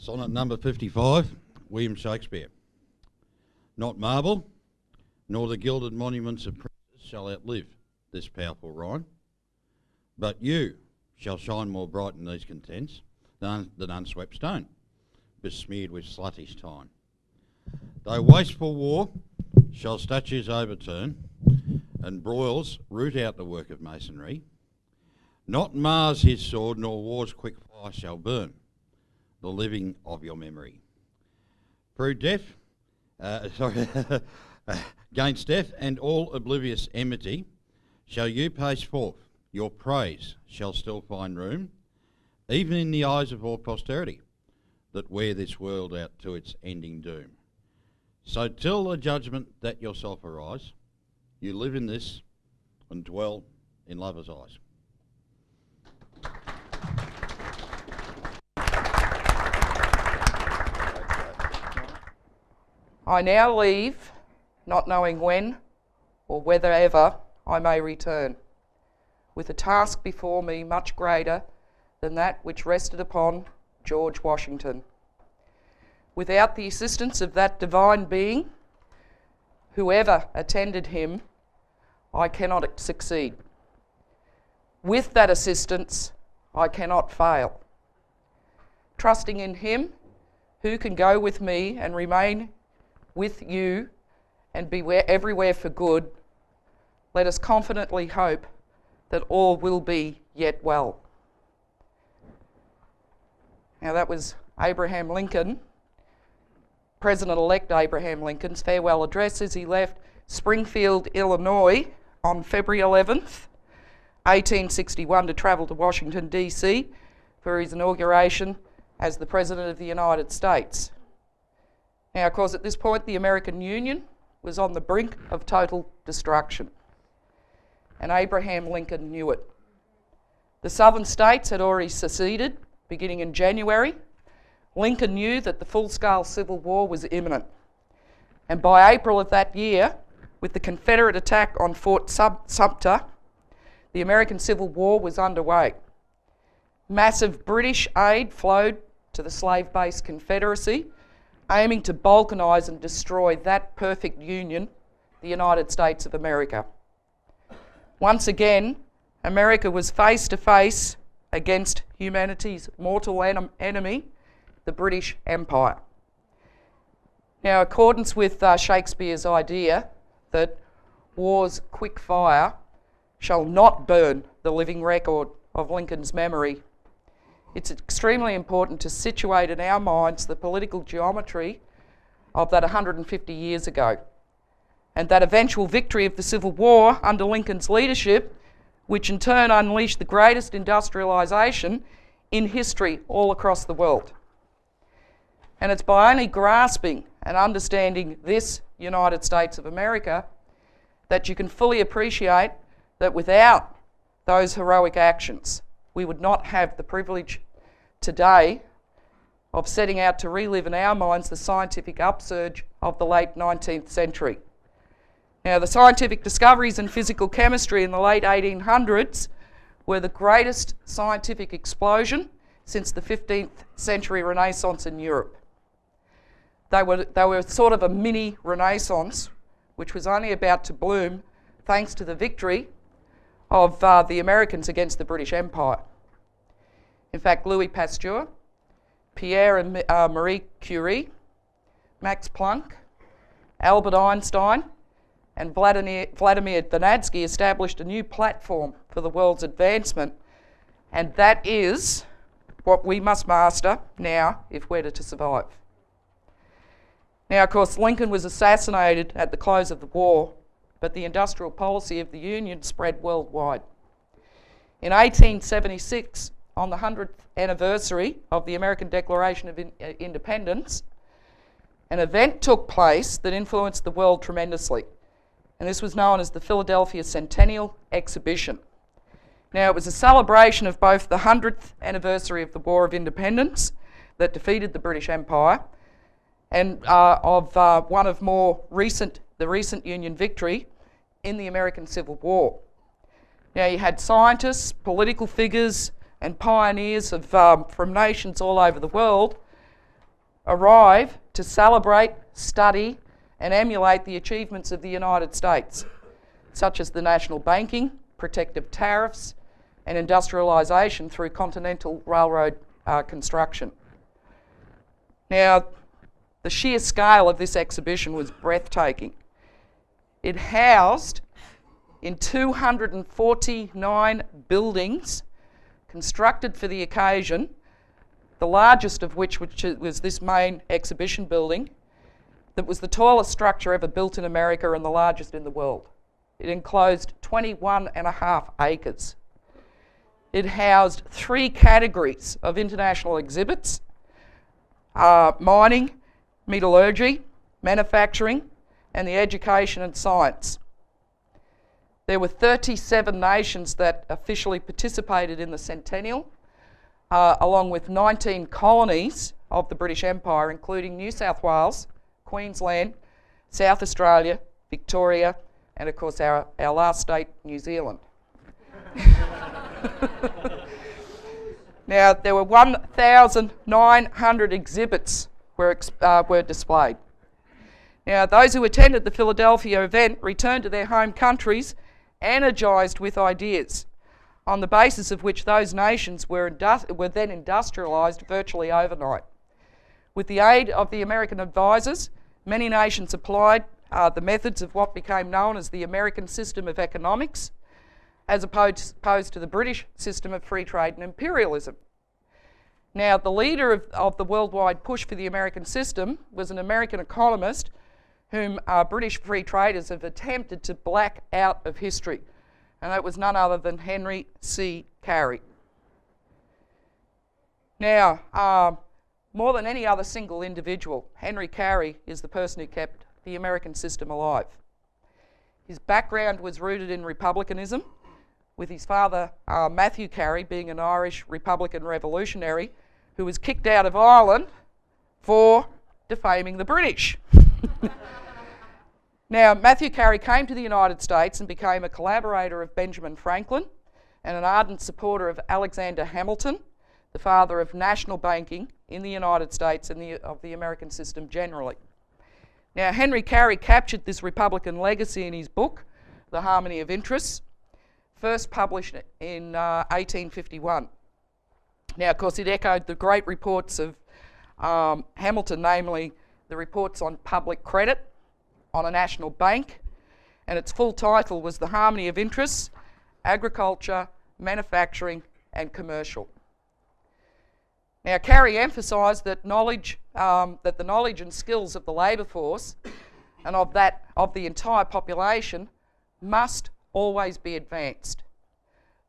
Sonnet number 55, William Shakespeare. Not marble, nor the gilded monuments of princes shall outlive this powerful rhyme, but you shall shine more bright in these contents than unswept stone, besmeared with sluttish time. Though wasteful war shall statues overturn, and broils root out the work of masonry, not Mars his sword, nor war's quick fire shall burn the living of your memory. Through death, against death and all oblivious enmity, shall you pace forth, your praise shall still find room, even in the eyes of all posterity, that wear this world out to its ending doom. So till the judgment that yourself arise, you live in this and dwell in lovers' eyes. I now leave, not knowing when or whether ever I may return, with a task before me much greater than that which rested upon George Washington. Without the assistance of that divine being, whoever attended him, I cannot succeed. With that assistance, I cannot fail. Trusting in him, who can go with me and remain with you and be everywhere for good, let us confidently hope that all will be yet well. Now that was Abraham Lincoln, President-elect Abraham Lincoln's farewell address as he left Springfield, Illinois on February 11th, 1861 to travel to Washington, D.C. for his inauguration as the President of the United States. Now, of course, at this point, the American Union was on the brink of total destruction, and Abraham Lincoln knew it. The southern states had already seceded, beginning in January. Lincoln knew that the full-scale civil war was imminent, and by April of that year, with the Confederate attack on Fort Sumter, the American Civil War was underway. Massive British aid flowed to the slave-based Confederacy, aiming to balkanise and destroy that perfect union, the United States of America. Once again, America was face to face against humanity's mortal enemy, the British Empire. Now, in accordance with Shakespeare's idea that war's quick fire shall not burn the living record of Lincoln's memory, it's extremely important to situate in our minds the political geometry of that 150 years ago, and that eventual victory of the Civil War under Lincoln's leadership, which in turn unleashed the greatest industrialisation in history all across the world. And it's by only grasping and understanding this United States of America that you can fully appreciate that without those heroic actions, we would not have the privilege today of setting out to relive in our minds the scientific upsurge of the late 19th century. Now, the scientific discoveries in physical chemistry in the late 1800s were the greatest scientific explosion since the 15th century Renaissance in Europe. They were sort of a mini Renaissance, which was only about to bloom thanks to the victory of the Americans against the British Empire. In fact, Louis Pasteur, Pierre and Marie Curie, Max Planck, Albert Einstein, and Vladimir Vernadsky established a new platform for the world's advancement, and that is what we must master now if we're to survive. Now, of course, Lincoln was assassinated at the close of the war, but the industrial policy of the Union spread worldwide. In 1876, on the 100th anniversary of the American Declaration of Independence, an event took place that influenced the world tremendously, and this was known as the Philadelphia Centennial Exhibition. Now, it was a celebration of both the 100th anniversary of the War of Independence that defeated the British Empire, and of the recent Union victory in the American Civil War. Now, you had scientists, political figures, and pioneers from nations all over the world arrive to celebrate, study, and emulate the achievements of the United States, such as the national banking, protective tariffs, and industrialisation through continental railroad construction. Now, the sheer scale of this exhibition was breathtaking. It housed in 249 buildings constructed for the occasion, the largest of which was this main exhibition building, that was the tallest structure ever built in America and the largest in the world. It enclosed 21.5 acres. It housed 3 categories of international exhibits: mining, metallurgy, manufacturing, and the education and science. There were 37 nations that officially participated in the centennial, along with 19 colonies of the British Empire, including New South Wales, Queensland, South Australia, Victoria, and of course our last state, New Zealand. Now, there were 1,900 exhibits were displayed. Now, those who attended the Philadelphia event returned to their home countries energised with ideas, on the basis of which those nations were then industrialised virtually overnight. With the aid of the American advisors, many nations applied the methods of what became known as the American system of economics, as opposed to the British system of free trade and imperialism. Now, the leader of the worldwide push for the American system was an American economist whom British free traders have attempted to black out of history, and that was none other than Henry C. Curie. Now, more than any other single individual, Henry Curie is the person who kept the American system alive. His background was rooted in republicanism, with his father, Matthew Curie, being an Irish Republican revolutionary who was kicked out of Ireland for defaming the British. Now, Matthew Curie came to the United States and became a collaborator of Benjamin Franklin and an ardent supporter of Alexander Hamilton, the father of national banking in the United States and of the American system generally. Now, Henry Curie captured this Republican legacy in his book, The Harmony of Interests, first published in 1851. Now, of course, it echoed the great reports of Hamilton, namely the reports on public credit, on a national bank, and its full title was The Harmony of Interests, Agriculture, Manufacturing and Commercial. Now, Curie emphasised that the knowledge and skills of the labour force and of the entire population must always be advanced.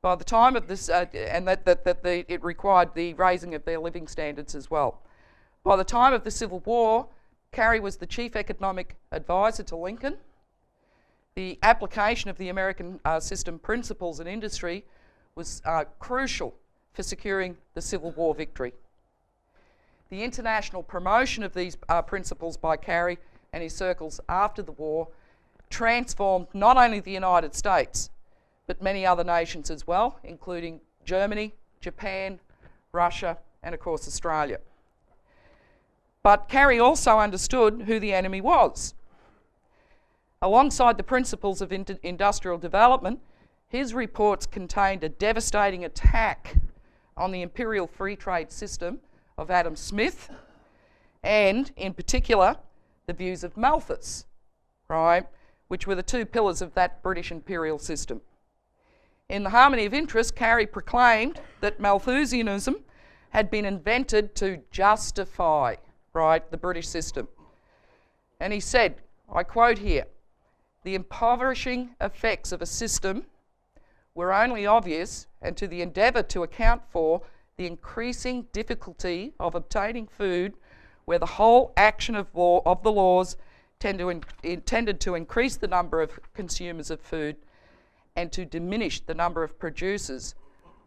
By the time of this, and it required the raising of their living standards as well. By the time of the Civil War, Curie was the chief economic advisor to Lincoln. The application of the American system principles in industry was crucial for securing the Civil War victory. The international promotion of these principles by Curie and his circles after the war transformed not only the United States, but many other nations as well, including Germany, Japan, Russia, and of course Australia. But Curie also understood who the enemy was. Alongside the principles of industrial development, his reports contained a devastating attack on the imperial free trade system of Adam Smith, and in particular, the views of Malthus, right, which were the 2 pillars of that British imperial system. In The Harmony of Interest, Curie proclaimed that Malthusianism had been invented to justify, right, the British system. And he said, I quote here, "The impoverishing effects of a system were only obvious, and to the endeavour to account for the increasing difficulty of obtaining food, where the whole action of the laws intended to increase the number of consumers of food and to diminish the number of producers,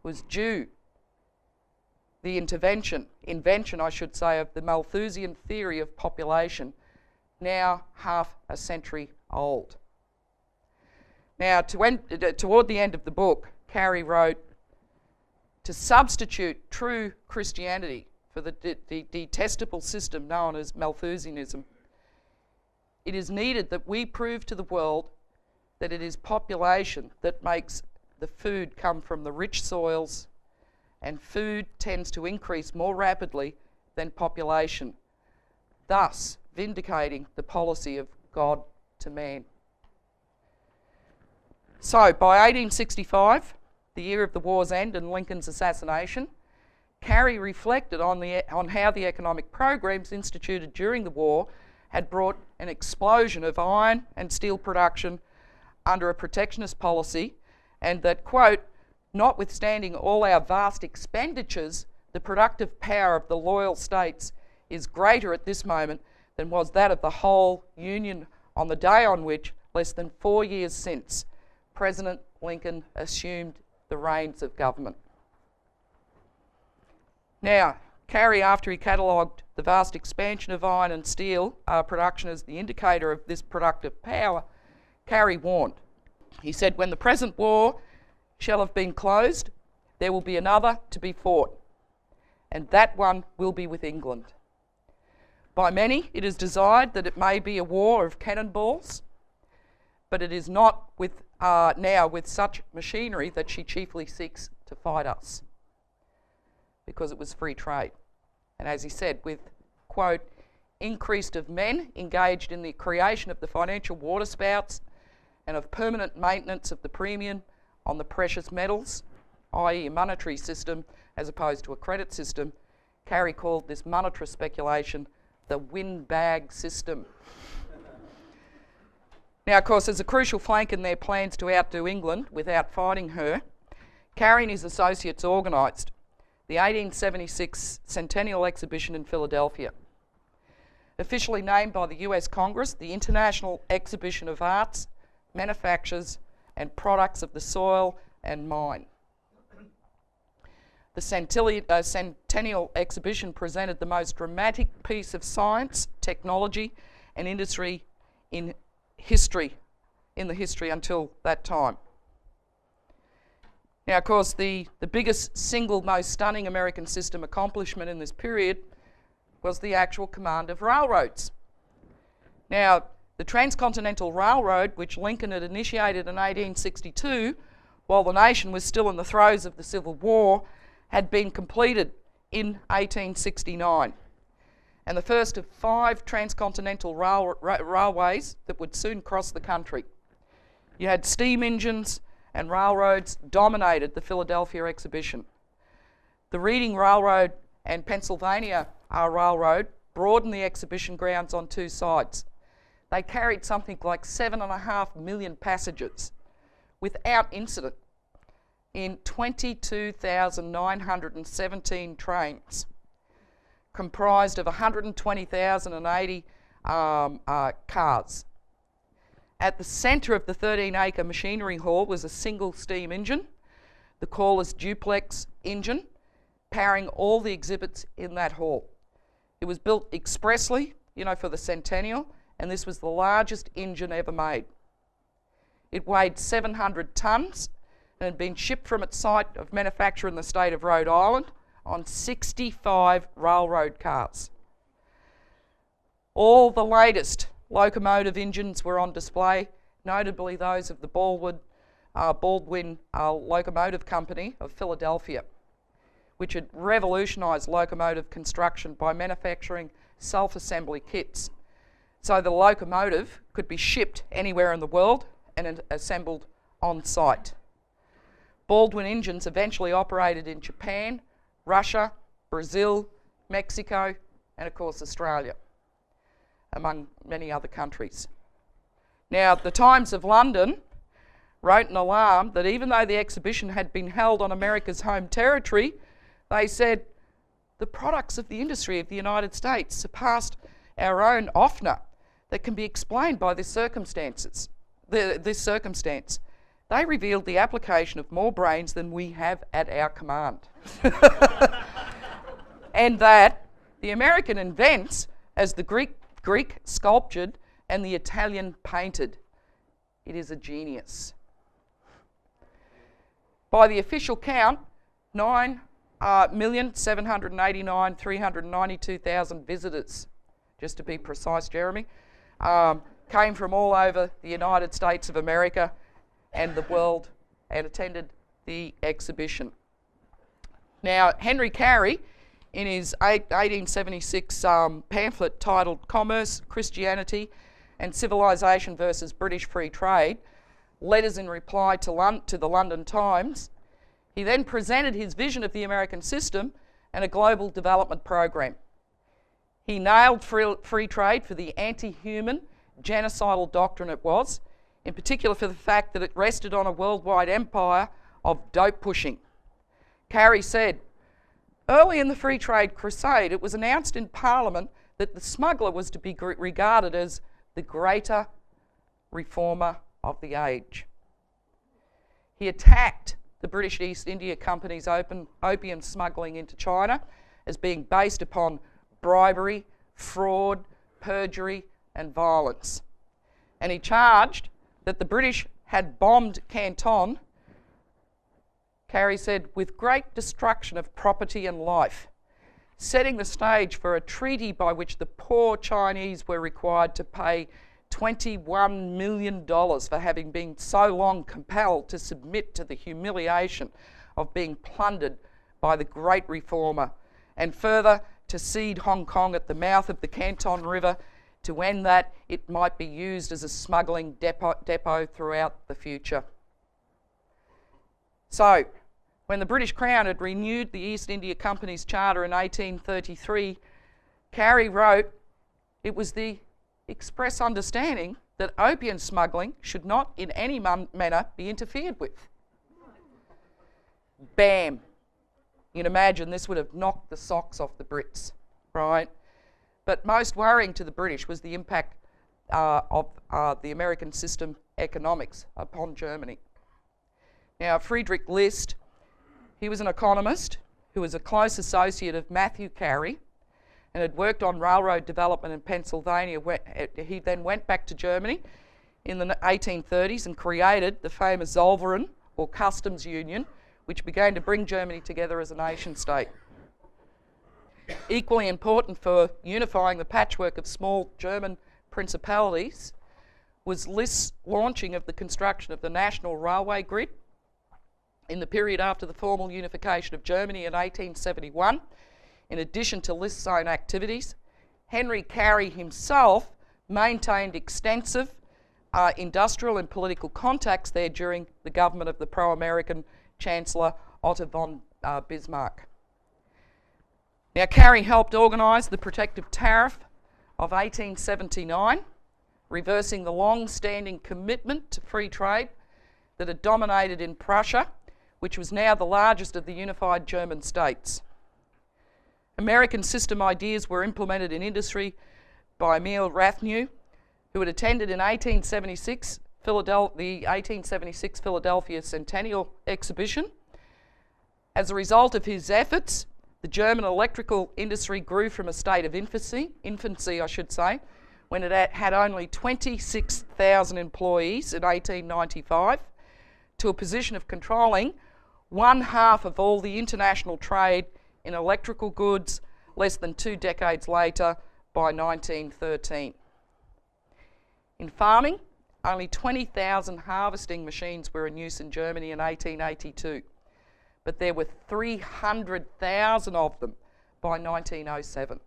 was due the invention, I should say, of the Malthusian theory of population, now half a century old." Now, toward the end of the book, Curie wrote, "To substitute true Christianity for the detestable system known as Malthusianism. It is needed that we prove to the world that it is population that makes the food come from the rich soils, and food tends to increase more rapidly than population, thus vindicating the policy of God to man. So, by 1865, the year of the war's end and Lincoln's assassination, Curie reflected on how the economic programs instituted during the war had brought an explosion of iron and steel production under a protectionist policy, and that, quote, notwithstanding all our vast expenditures, the productive power of the loyal states is greater at this moment than was that of the whole Union on the day on which, less than 4 years since, President Lincoln assumed the reins of government. Now, Curie, after he catalogued the vast expansion of iron and steel production as the indicator of this productive power, Curie warned. He said, when the present war shall have been closed, there will be another to be fought, and that one will be with England. By many it is desired that it may be a war of cannonballs, but it is not with now with such machinery that she chiefly seeks to fight us, because it was free trade. And as he said, with, quote, increased of men engaged in the creation of the financial waterspouts and of permanent maintenance of the premium on the precious metals, i.e. a monetary system as opposed to a credit system, Curie called this monetary speculation the windbag system. Now, of course, as a crucial flank in their plans to outdo England without fighting her, Curie and his associates organised the 1876 Centennial Exhibition in Philadelphia. Officially named by the US Congress the International Exhibition of Arts, Manufactures and Products of the Soil and Mine. The Centennial Exhibition presented the most dramatic piece of science, technology and industry in the history until that time. Now, of course, the biggest single most stunning American system accomplishment in this period was the actual command of railroads. Now, the Transcontinental Railroad, which Lincoln had initiated in 1862, while the nation was still in the throes of the Civil War, had been completed in 1869. And the first of 5 transcontinental railways that would soon cross the country. You had steam engines and railroads dominated the Philadelphia exhibition. The Reading Railroad and Pennsylvania Railroad broadened the exhibition grounds on 2 sides. They carried something like 7.5 million passengers without incident in 22,917 trains, comprised of 120,080 cars. At the centre of the 13-acre machinery hall was a single steam engine, the Corliss duplex engine, powering all the exhibits in that hall. It was built expressly, for the Centennial, and this was the largest engine ever made. It weighed 700 tonnes and had been shipped from its site of manufacture in the state of Rhode Island on 65 railroad cars. All the latest locomotive engines were on display, notably those of the Baldwin Locomotive Company of Philadelphia, which had revolutionised locomotive construction by manufacturing self-assembly kits. So the locomotive could be shipped anywhere in the world and assembled on site. Baldwin engines eventually operated in Japan, Russia, Brazil, Mexico, and of course Australia, among many other countries. Now, the Times of London wrote an alarm that even though the exhibition had been held on America's home territory, they said the products of the industry of the United States surpassed our own OFNA that can be explained by this circumstance. They revealed the application of more brains than we have at our command. And that the American invents as the Greek sculptured and the Italian painted. It is a genius. By the official count, 9 1,789,392,000 visitors, just to be precise, Jeremy, came from all over the United States of America and the world and attended the exhibition. Now, Henry Carey, in his 1876 pamphlet titled Commerce, Christianity and Civilization versus British Free Trade, letters in reply to the London Times, he then presented his vision of the American system and a global development program. He nailed free trade for the anti-human, genocidal doctrine it was, in particular for the fact that it rested on a worldwide empire of dope pushing. Carey said, early in the free trade crusade, it was announced in Parliament that the smuggler was to be regarded as the greater reformer of the age. He attacked the British East India Company's opium smuggling into China as being based upon bribery, fraud, perjury and violence. And he charged that the British had bombed Canton, Carey said, with great destruction of property and life, setting the stage for a treaty by which the poor Chinese were required to pay $21 million for having been so long compelled to submit to the humiliation of being plundered by the great reformer, and further to cede Hong Kong at the mouth of the Canton River to end that it might be used as a smuggling depot throughout the future. So, when the British Crown had renewed the East India Company's charter in 1833, Carey wrote, it was the express understanding that opium smuggling should not in any manner be interfered with. Bam. You'd imagine this would have knocked the socks off the Brits, right? But most worrying to the British was the impact of the American system economics upon Germany. Now, Friedrich List, he was an economist who was a close associate of Matthew Carey and had worked on railroad development in Pennsylvania. He then went back to Germany in the 1830s and created the famous Zollverein, or customs union, which began to bring Germany together as a nation state. Equally important for unifying the patchwork of small German principalities was List's launching of the construction of the national railway grid in the period after the formal unification of Germany in 1871. In addition to List's own activities, Henry Carey himself maintained extensive industrial and political contacts there during the government of the pro-American Chancellor Otto von Bismarck. Now, Carey helped organise the protective tariff of 1879, reversing the long-standing commitment to free trade that had dominated in Prussia, which was now the largest of the unified German states. American system ideas were implemented in industry by Emil Rathnew, who had attended in 1876 the 1876 Philadelphia Centennial Exhibition. As a result of his efforts, the German electrical industry grew from a state of infancy, when it had only 26,000 employees in 1895, to a position of controlling 1/2 of all the international trade in electrical goods less than 2 decades later, by 1913. In farming, only 20,000 harvesting machines were in use in Germany in 1882, but there were 300,000 of them by 1907,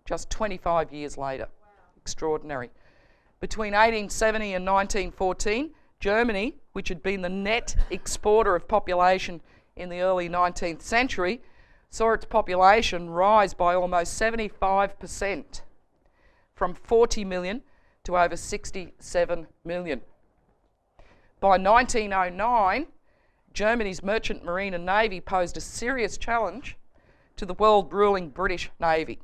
just 25 years later. Wow. Extraordinary. Between 1870 and 1914, Germany, which had been the net exporter of population in the early 19th century, saw its population rise by almost 75%, from 40 million to over 67 million. By 1909, Germany's merchant marine and navy posed a serious challenge to the world-ruling British Navy.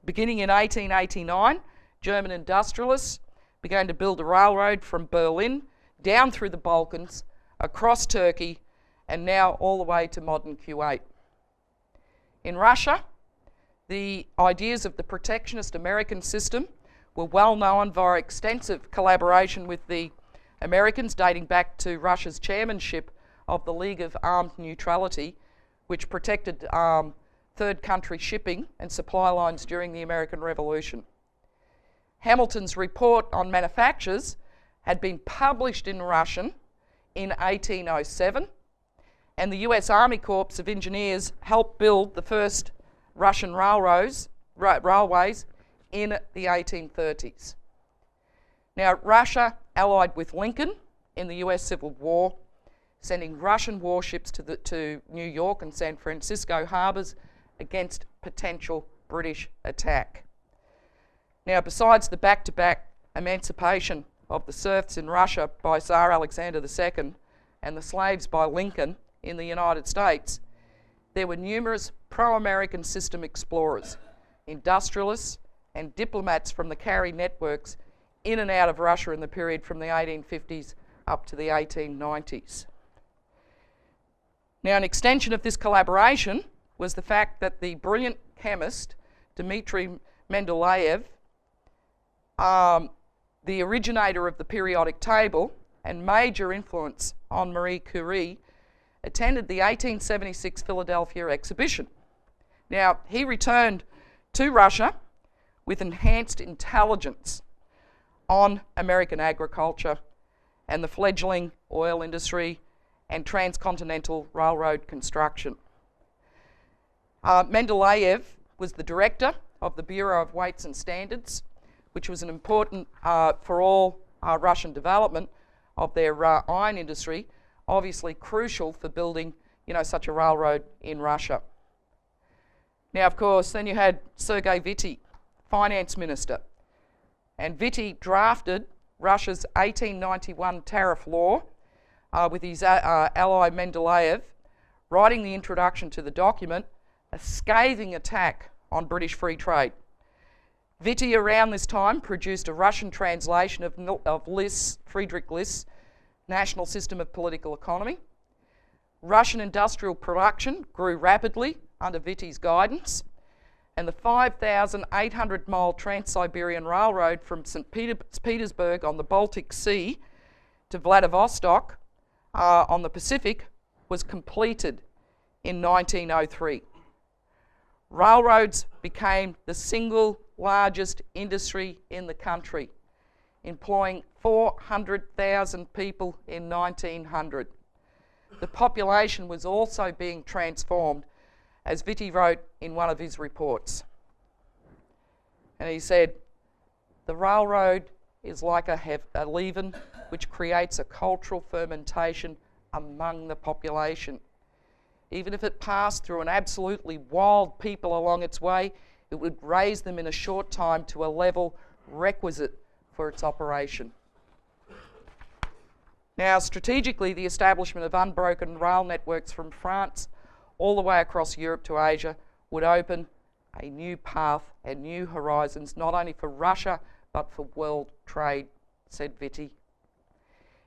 Beginning in 1889, German industrialists began to build a railroad from Berlin down through the Balkans, across Turkey, and now all the way to modern Kuwait. In Russia, the ideas of the protectionist American system were well known via extensive collaboration with the Americans dating back to Russia's chairmanship of the League of Armed Neutrality, which protected third country shipping and supply lines during the American Revolution. Hamilton's report on manufactures had been published in Russian in 1807, and the US Army Corps of Engineers helped build the first Russian railways in the 1830s. Now, Russia allied with Lincoln in the US Civil War, sending Russian warships to New York and San Francisco harbours against potential British attack. Now, besides the back-to-back emancipation of the serfs in Russia by Tsar Alexander II and the slaves by Lincoln in the United States, there were numerous pro-American system explorers, industrialists and diplomats from the Curie networks in and out of Russia in the period from the 1850s up to the 1890s. Now, an extension of this collaboration was the fact that the brilliant chemist Dmitry Mendeleev, the originator of the periodic table and major influence on Marie Curie, attended the 1876 Philadelphia exhibition. Now, he returned to Russia with enhanced intelligence on American agriculture and the fledgling oil industry and transcontinental railroad construction. Mendeleev was the director of the Bureau of Weights and Standards, which was an important for all Russian development of their iron industry, obviously crucial for building, such a railroad in Russia. Now, of course, then you had Sergei Witte, finance minister, and Witte drafted Russia's 1891 tariff law with his ally Mendeleev, writing the introduction to the document, a scathing attack on British free trade. Witte around this time produced a Russian translation of Friedrich List's National System of Political Economy. Russian industrial production grew rapidly under Witte's guidance, and the 5,800-mile Trans-Siberian Railroad from St. Petersburg on the Baltic Sea to Vladivostok on the Pacific was completed in 1903. Railroads became the single largest industry in the country, employing 400,000 people in 1900. The population was also being transformed, as Witte wrote in one of his reports. And he said, the railroad is like a leaven which creates a cultural fermentation among the population. Even if it passed through an absolutely wild people along its way, it would raise them in a short time to a level requisite for its operation. Now, strategically, the establishment of unbroken rail networks from France all the way across Europe to Asia would open a new path and new horizons, not only for Russia, but for world trade, said Witte.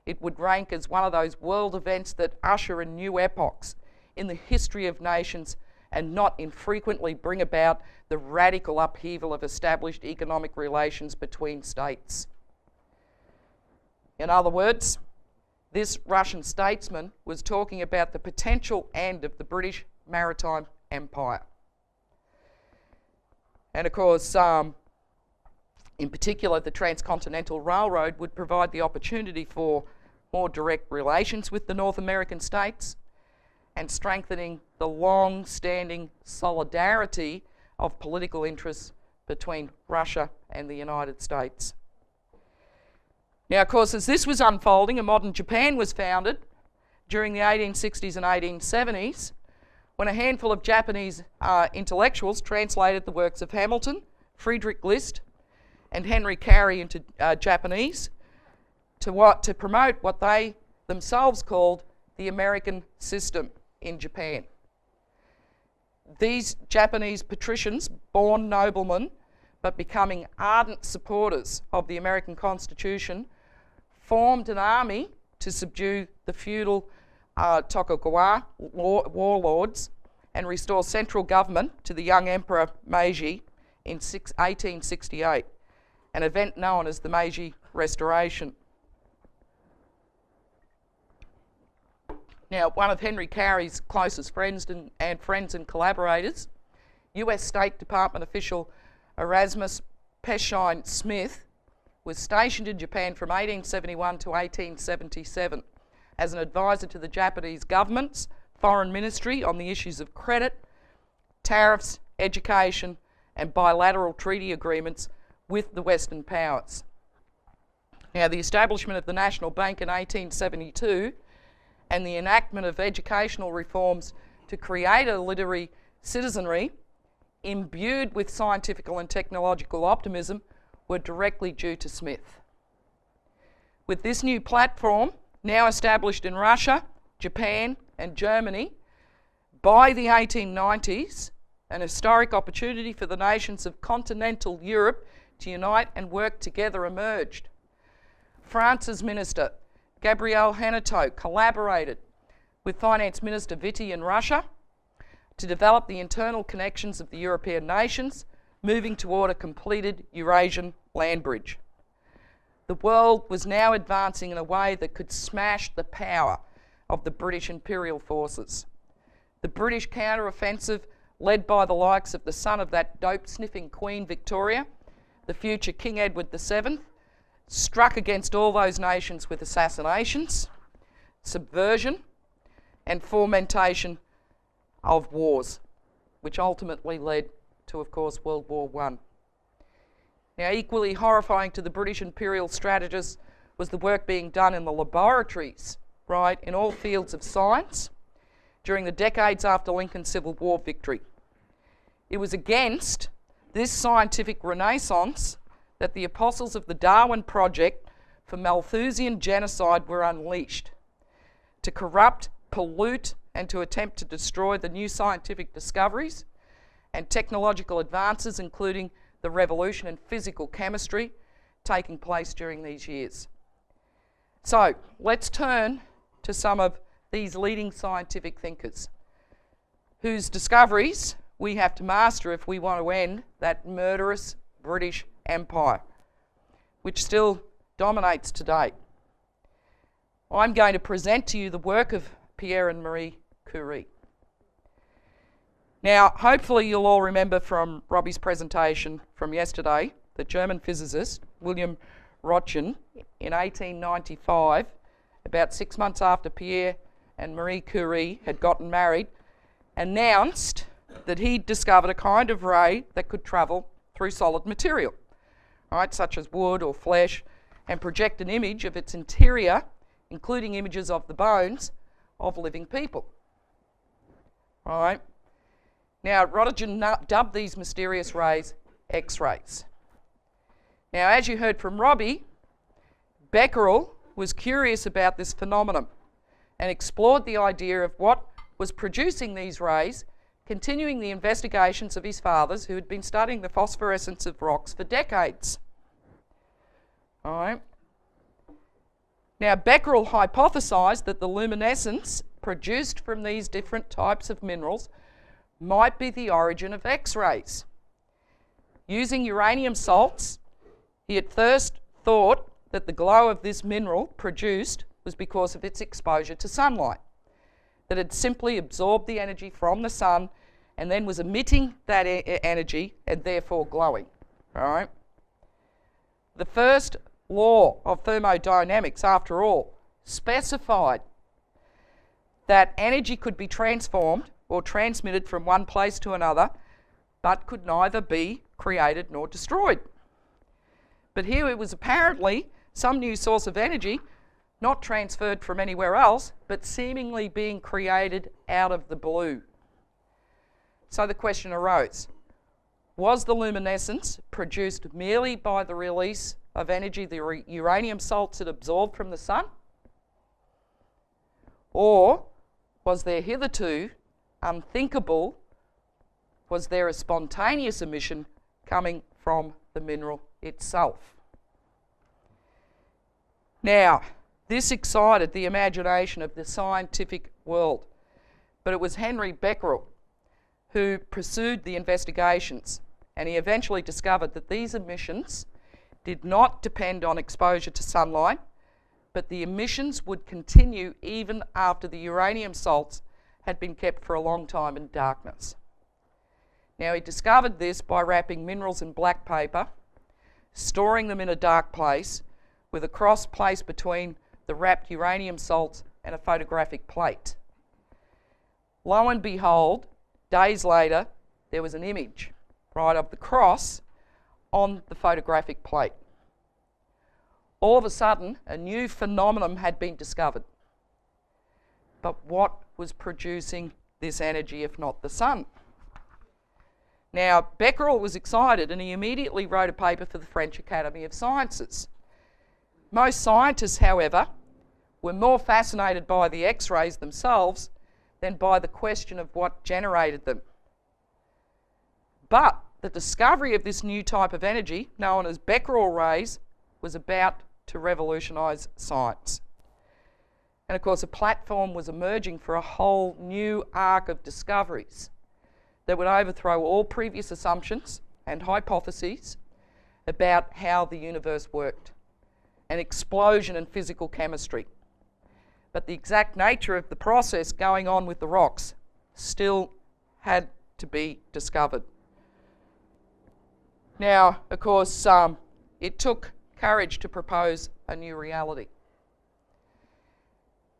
It would rank as one of those world events that usher in new epochs in the history of nations and not infrequently bring about the radical upheaval of established economic relations between states. In other words, this Russian statesman was talking about the potential end of the British Maritime Empire. And of course, in particular, the Transcontinental Railroad would provide the opportunity for more direct relations with the North American states and strengthening the long-standing solidarity of political interests between Russia and the United States. Now, of course, as this was unfolding, a modern Japan was founded during the 1860s and 1870s, when a handful of Japanese intellectuals translated the works of Hamilton, Friedrich List, and Henry Carey into Japanese to promote what they themselves called the American system in Japan. These Japanese patricians, born noblemen, but becoming ardent supporters of the American Constitution, formed an army to subdue the feudal Tokugawa warlords and restore central government to the young Emperor Meiji in 1868, an event known as the Meiji Restoration. Now, one of Henry Carey's closest friends and collaborators, US State Department official Erasmus Peshine Smith, was stationed in Japan from 1871 to 1877 as an advisor to the Japanese government's foreign ministry on the issues of credit, tariffs, education, and bilateral treaty agreements with the Western powers. Now, the establishment of the National Bank in 1872 and the enactment of educational reforms to create a literary citizenry imbued with scientific and technological optimism were directly due to Smith. With this new platform, now established in Russia, Japan and Germany, by the 1890s, an historic opportunity for the nations of continental Europe to unite and work together emerged. France's minister, Gabrielle, collaborated with Finance Minister Vitti in Russia to develop the internal connections of the European nations, moving toward a completed Eurasian land bridge. The world was now advancing in a way that could smash the power of the British imperial forces. The British counter-offensive, led by the likes of the son of that dope-sniffing Queen Victoria, the future King Edward VII, struck against all those nations with assassinations, subversion, and fomentation of wars, which ultimately led to, of course, World War I. Now, equally horrifying to the British imperial strategists was the work being done in the laboratories, right, in all fields of science during the decades after Lincoln's Civil War victory. It was against this scientific renaissance that the apostles of the Darwin Project for Malthusian genocide were unleashed to corrupt, pollute, and to attempt to destroy the new scientific discoveries and technological advances, including the revolution in physical chemistry taking place during these years. So, let's turn to some of these leading scientific thinkers whose discoveries we have to master if we want to end that murderous British Empire, which still dominates today. I'm going to present to you the work of Pierre and Marie Curie. Now, hopefully you'll all remember from Robbie's presentation from yesterday that German physicist William Röntgen in 1895, about 6 months after Pierre and Marie Curie had gotten married, announced that he'd discovered a kind of ray that could travel through solid material, right, such as wood or flesh, and project an image of its interior, including images of the bones of living people. All right. Now, Röntgen dubbed these mysterious rays X-rays. Now, as you heard from Robbie, Becquerel was curious about this phenomenon and explored the idea of what was producing these rays, continuing the investigations of his fathers who had been studying the phosphorescence of rocks for decades. All right. Now, Becquerel hypothesised that the luminescence produced from these different types of minerals might be the origin of X-rays. Using uranium salts, he at first thought that the glow of this mineral produced was because of its exposure to sunlight, that it simply absorbed the energy from the sun and then was emitting that energy and therefore glowing. All right? The first law of thermodynamics, after all, specified that energy could be transformed or transmitted from one place to another, but could neither be created nor destroyed. But here it was apparently some new source of energy, not transferred from anywhere else, but seemingly being created out of the blue. So the question arose, was the luminescence produced merely by the release of energy the uranium salts had absorbed from the sun? Or was there hitherto unthinkable, was there a spontaneous emission coming from the mineral itself? Now, this excited the imagination of the scientific world, but it was Henry Becquerel who pursued the investigations, and he eventually discovered that these emissions did not depend on exposure to sunlight, but the emissions would continue even after the uranium salts had been kept for a long time in darkness. Now, he discovered this by wrapping minerals in black paper, storing them in a dark place, with a cross placed between the wrapped uranium salts and a photographic plate. Lo and behold, days later, there was an image, right, of the cross on the photographic plate. All of a sudden, a new phenomenon had been discovered. But what was producing this energy if not the sun? Now, Becquerel was excited and he immediately wrote a paper for the French Academy of Sciences. Most scientists, however, were more fascinated by the X-rays themselves than by the question of what generated them. But the discovery of this new type of energy, known as Becquerel rays, was about to revolutionise science. And of course, a platform was emerging for a whole new arc of discoveries that would overthrow all previous assumptions and hypotheses about how the universe worked. An explosion in physical chemistry. But the exact nature of the process going on with the rocks still had to be discovered. Now, of course, it took courage to propose a new reality.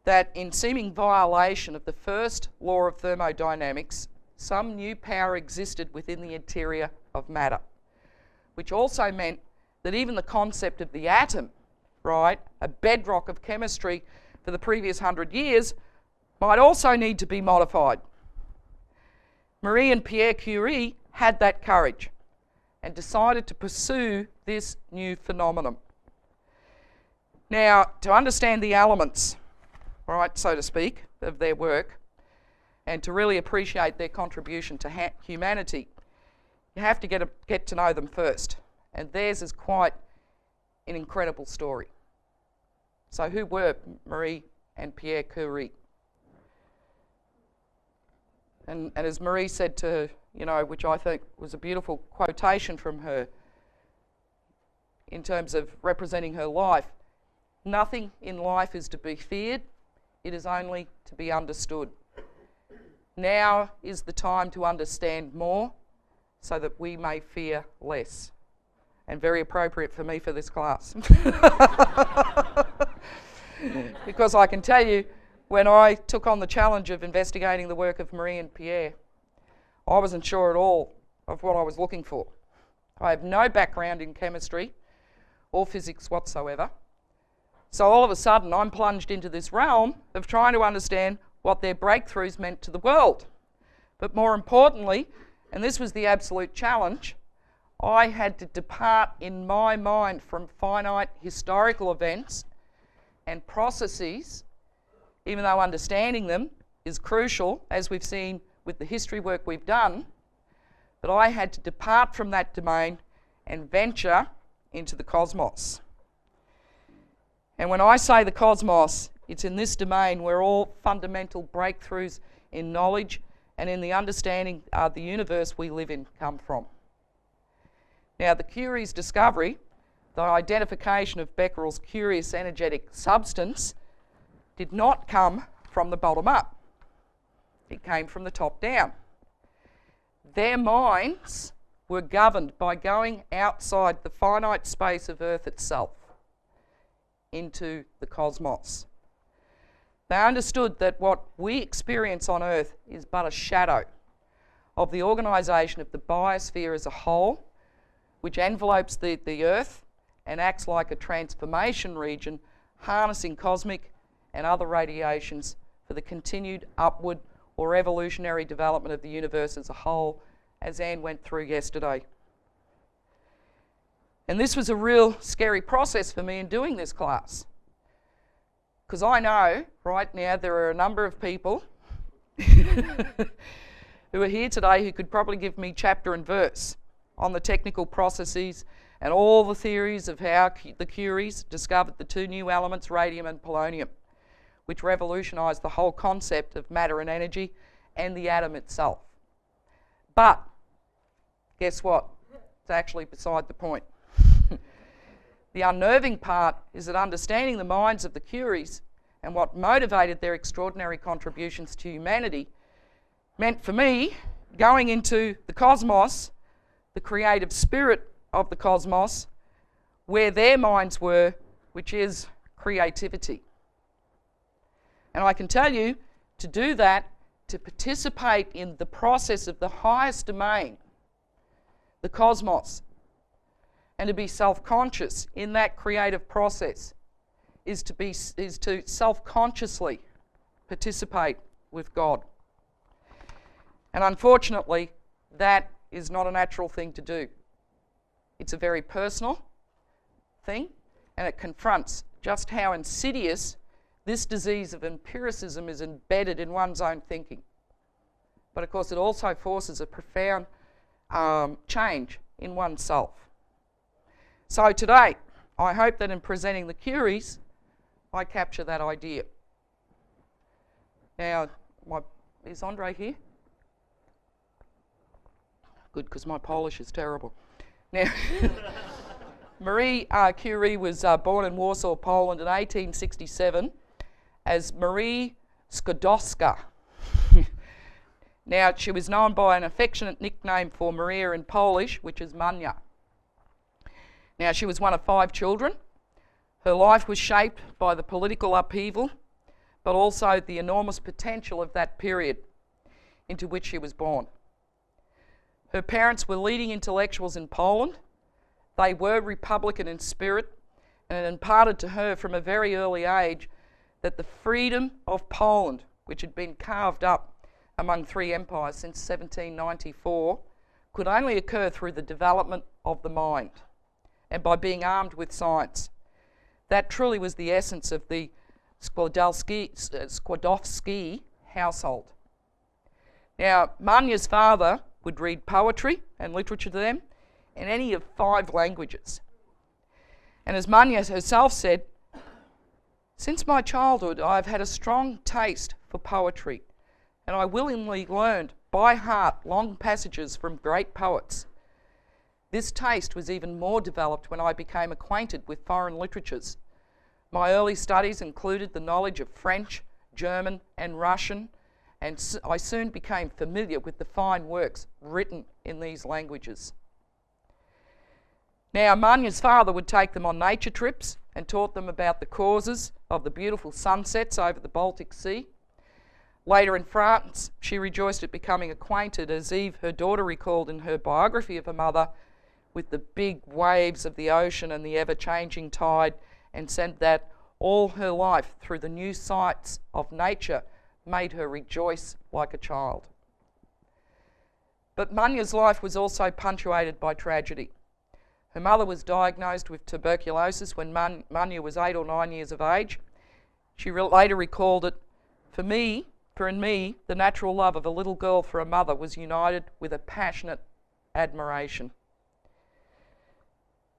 That in seeming violation of the first law of thermodynamics, some new power existed within the interior of matter, which also meant that even the concept of the atom, right, a bedrock of chemistry for the previous 100 years, might also need to be modified. Marie and Pierre Curie had that courage and decided to pursue this new phenomenon. Now, to understand the elements, right, so to speak, of their work, and to really appreciate their contribution to humanity, you have to get to know them first. And theirs is quite an incredible story. So who were Marie and Pierre Curie? And as Marie said to, which I think was a beautiful quotation from her in terms of representing her life, nothing in life is to be feared, it is only to be understood. Now is the time to understand more so that we may fear less. And very appropriate for me for this class. Because I can tell you, when I took on the challenge of investigating the work of Marie and Pierre, I wasn't sure at all of what I was looking for. I have no background in chemistry or physics whatsoever. So all of a sudden, I'm plunged into this realm of trying to understand what their breakthroughs meant to the world. But more importantly, and this was the absolute challenge, I had to depart in my mind from finite historical events and processes, even though understanding them is crucial, as we've seen with the history work we've done, but I had to depart from that domain and venture into the cosmos. And when I say the cosmos, it's in this domain where all fundamental breakthroughs in knowledge and in the understanding of the universe we live in come from. Now, the Curie's discovery, the identification of Becquerel's curious energetic substance, did not come from the bottom up. It came from the top down. Their minds were governed by going outside the finite space of Earth itself into the cosmos. They understood that what we experience on Earth is but a shadow of the organisation of the biosphere as a whole, which envelopes the Earth and acts like a transformation region, harnessing cosmic and other radiations for the continued upward or evolutionary development of the universe as a whole, as Anne went through yesterday. And this was a real scary process for me in doing this class. Because I know right now there are a number of people who are here today who could probably give me chapter and verse on the technical processes and all the theories of how the Curies discovered the two new elements, radium and polonium, which revolutionised the whole concept of matter and energy and the atom itself. But guess what? It's actually beside the point. The unnerving part is that understanding the minds of the Curies and what motivated their extraordinary contributions to humanity meant for me going into the cosmos, the creative spirit of the cosmos, where their minds were, which is creativity. And I can tell you, to do that, to participate in the process of the highest domain, the cosmos, and to be self-conscious in that creative process is to self-consciously participate with God. And unfortunately, that is not a natural thing to do. It's a very personal thing, and it confronts just how insidious this disease of empiricism is embedded in one's own thinking. But of course, it also forces a profound change in oneself. So today, I hope that in presenting the Curies, I capture that idea. Now, is Andre here? Good, because my Polish is terrible. Now, Marie Curie was born in Warsaw, Poland in 1867 as Marie Skłodowska. Now, she was known by an affectionate nickname for Maria in Polish, which is Mania. Now, she was one of 5 children. Her life was shaped by the political upheaval, but also the enormous potential of that period into which she was born. Her parents were leading intellectuals in Poland. They were Republican in spirit, and it imparted to her from a very early age that the freedom of Poland, which had been carved up among 3 empires since 1794, could only occur through the development of the mind and by being armed with science. That truly was the essence of the Skłodowski household. Now, Mania's father would read poetry and literature to them in any of 5 languages. And as Mania herself said, "Since my childhood, I have had a strong taste for poetry, and I willingly learned by heart long passages from great poets. This taste was even more developed when I became acquainted with foreign literatures. My early studies included the knowledge of French, German, and Russian, and I soon became familiar with the fine works written in these languages." Now, Mania's father would take them on nature trips and taught them about the causes of the beautiful sunsets over the Baltic Sea. Later in France, she rejoiced at becoming acquainted, as Eve, her daughter, recalled in her biography of her mother, with the big waves of the ocean and the ever-changing tide, and said that all her life through the new sights of nature made her rejoice like a child. But Mania's life was also punctuated by tragedy. Her mother was diagnosed with tuberculosis when Mania was 8 or 9 years of age. She later recalled it, for in me, the natural love of a little girl for a mother was united with a passionate admiration.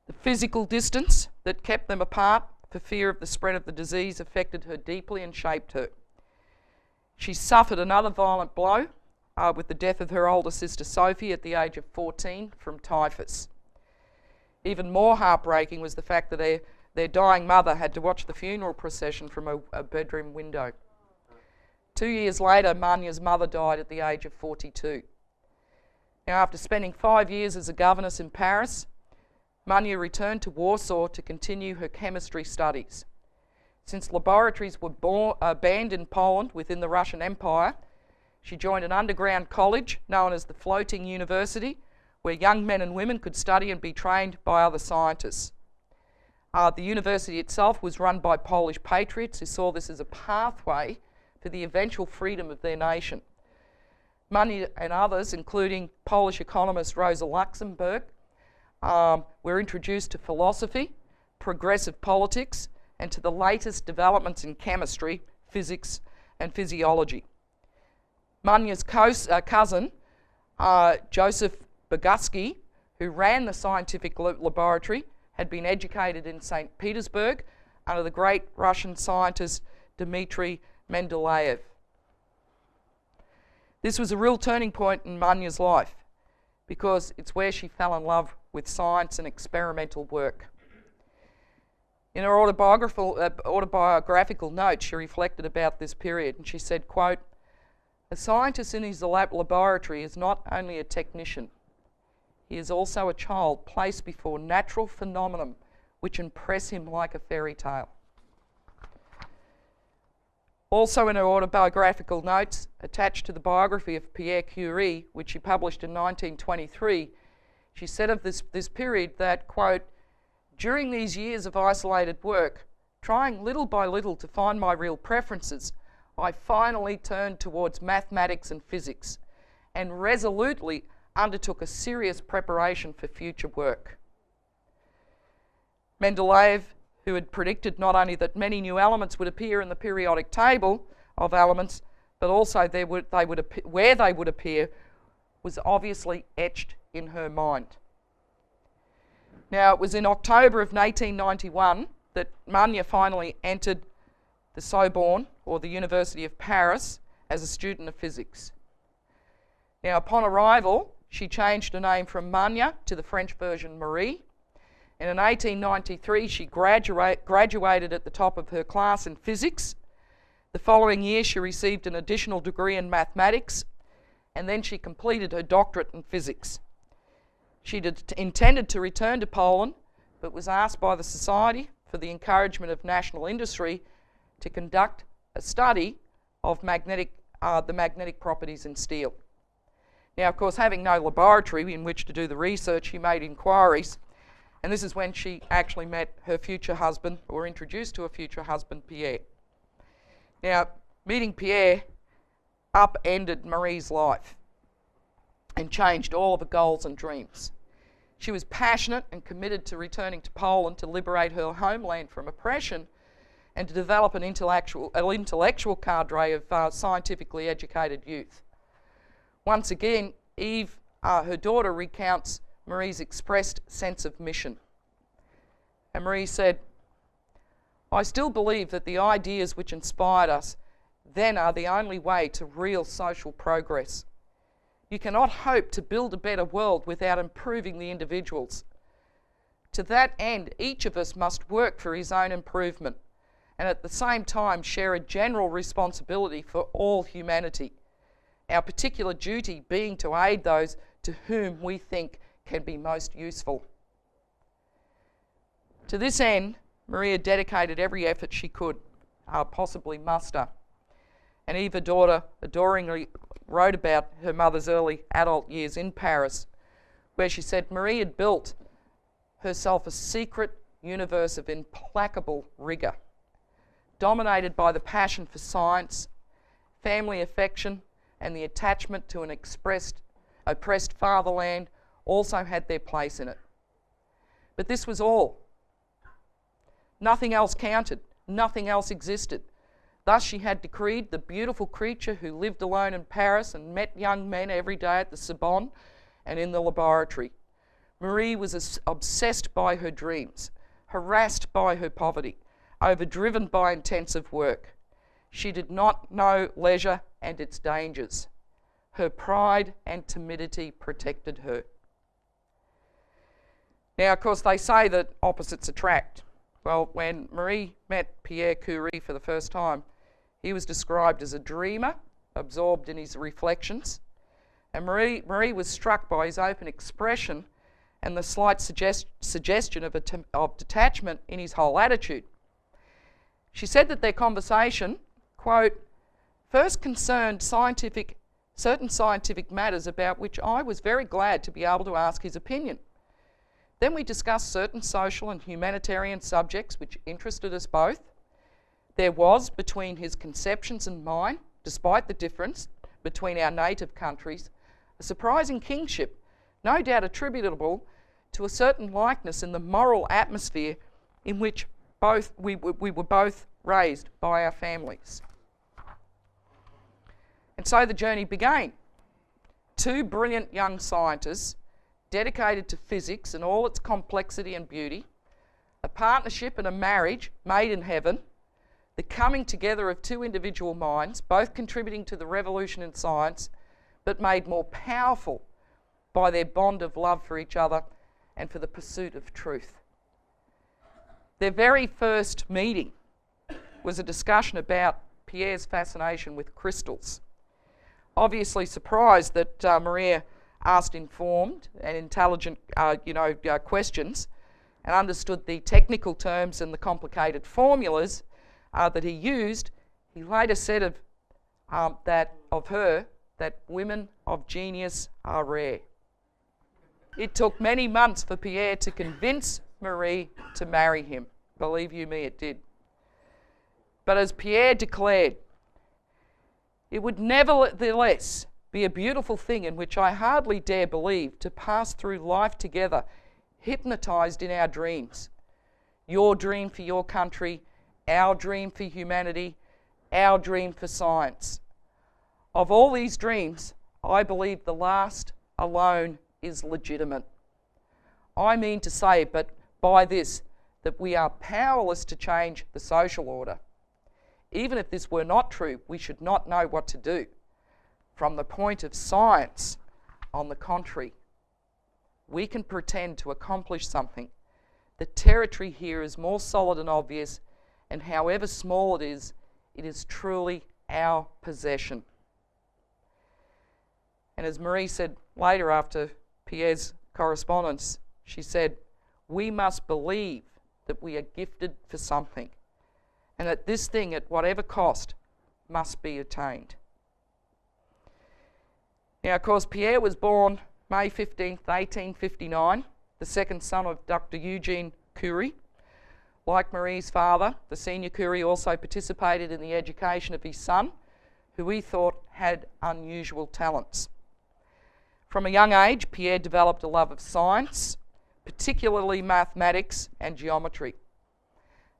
The physical distance that kept them apart for fear of the spread of the disease affected her deeply and shaped her. She suffered another violent blow with the death of her older sister Sophie at the age of 14 from typhus. Even more heartbreaking was the fact that their dying mother had to watch the funeral procession from a bedroom window. 2 years later, Mania's mother died at the age of 42. Now, after spending 5 years as a governess in Paris, Mania returned to Warsaw to continue her chemistry studies. Since laboratories were banned in Poland within the Russian Empire, she joined an underground college known as the Floating University, where young men and women could study and be trained by other scientists. The university itself was run by Polish patriots who saw this as a pathway for the eventual freedom of their nation. Mania and others, including Polish economist Rosa Luxemburg, were introduced to philosophy, progressive politics, and to the latest developments in chemistry, physics, and physiology. Mania's cousin, Joseph Boguski, who ran the scientific laboratory, had been educated in St. Petersburg under the great Russian scientist Dmitry Mendeleev. This was a real turning point in Mania's life because it's where she fell in love with science and experimental work. In her autobiographical notes, she reflected about this period, and she said, quote, "A scientist in his laboratory is not only a technician, he is also a child placed before natural phenomena which impress him like a fairy tale." Also in her autobiographical notes, attached to the biography of Pierre Curie, which she published in 1923, she said of this period that, quote, "During these years of isolated work, trying little by little to find my real preferences, I finally turned towards mathematics and physics and resolutely undertook a serious preparation for future work." Mendeleev, who had predicted not only that many new elements would appear in the periodic table of elements, but also where they would appear, was obviously etched in her mind. Now, it was in October of 1891 that Magna finally entered the Sorbonne, or the University of Paris, as a student of physics. Now, upon arrival, she changed her name from Magna to the French version Marie, and in 1893 she graduated at the top of her class in physics. The following year she received an additional degree in mathematics, and then she completed her doctorate in physics. She intended to return to Poland, but was asked by the Society for the Encouragement of National Industry to conduct a study of the magnetic properties in steel. Now, of course, having no laboratory in which to do the research, she made inquiries, and this is when she actually met her future husband, or introduced to her future husband, Pierre. Now, meeting Pierre upended Marie's life and changed all of her goals and dreams. She was passionate and committed to returning to Poland to liberate her homeland from oppression and to develop an intellectual cadre of scientifically educated youth. Once again, Eve, her daughter, recounts Marie's expressed sense of mission. And Marie said, "I still believe that the ideas which inspired us then are the only way to real social progress. You cannot hope to build a better world without improving the individuals. To that end, each of us must work for his own improvement and at the same time share a general responsibility for all humanity, our particular duty being to aid those to whom we think can be most useful." To this end, Maria dedicated every effort she could possibly muster. And Eve, her daughter, adoringly wrote about her mother's early adult years in Paris, where she said Marie had built herself a secret universe of implacable rigour, dominated by the passion for science, family affection, and the attachment to an oppressed fatherland also had their place in it. But this was all. Nothing else counted. Nothing else existed. Thus she had decreed the beautiful creature who lived alone in Paris and met young men every day at the Sorbonne and in the laboratory. Marie was obsessed by her dreams, harassed by her poverty, overdriven by intensive work. She did not know leisure and its dangers. Her pride and timidity protected her. Now, of course, they say that opposites attract. Well, when Marie met Pierre Curie for the first time, he was described as a dreamer, absorbed in his reflections, and Marie was struck by his open expression and the slight suggestion of detachment in his whole attitude. She said that their conversation, quote, "first concerned certain scientific matters about which I was very glad to be able to ask his opinion. Then we discussed certain social and humanitarian subjects which interested us both. There was, between his conceptions and mine, despite the difference between our native countries, a surprising kinship, no doubt attributable to a certain likeness in the moral atmosphere in which we were both raised by our families." And so the journey began. Two brilliant young scientists dedicated to physics and all its complexity and beauty, a partnership and a marriage made in heaven, the coming together of two individual minds, both contributing to the revolution in science, but made more powerful by their bond of love for each other and for the pursuit of truth. Their very first meeting was a discussion about Pierre's fascination with crystals. Obviously surprised that Maria asked informed and intelligent questions and understood the technical terms and the complicated formulas that he used, he later said of her that women of genius are rare. It took many months for Pierre to convince Marie to marry him. Believe you me, it did. But as Pierre declared, it would nevertheless be a beautiful thing in which I hardly dare believe to pass through life together, hypnotised in our dreams. Your dream for your country, our dream for humanity, our dream for science. Of all these dreams, I believe the last alone is legitimate. I mean to say, but by this, that we are powerless to change the social order. Even if this were not true, we should not know what to do. From the point of science, on the contrary, we can pretend to accomplish something. The territory here is more solid and obvious, and however small it is truly our possession. And as Marie said later after Pierre's correspondence, she said, we must believe that we are gifted for something, and that this thing, at whatever cost, must be attained. Now, of course, Pierre was born May 15th, 1859, the second son of Dr. Eugene Curie. Like Marie's father, the senior Curie also participated in the education of his son, who he thought had unusual talents. From a young age, Pierre developed a love of science, particularly mathematics and geometry.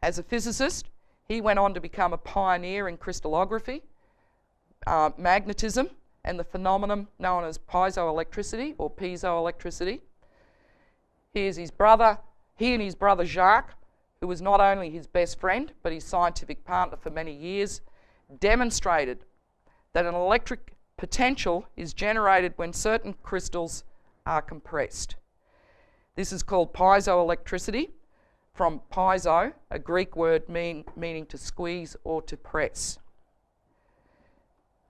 As a physicist, he went on to become a pioneer in crystallography, magnetism, and the phenomenon known as piezoelectricity or piezoelectricity. He and his brother Jacques, who was not only his best friend but his scientific partner for many years, demonstrated that an electric potential is generated when certain crystals are compressed. This is called piezoelectricity, from piezo, a Greek word meaning to squeeze or to press.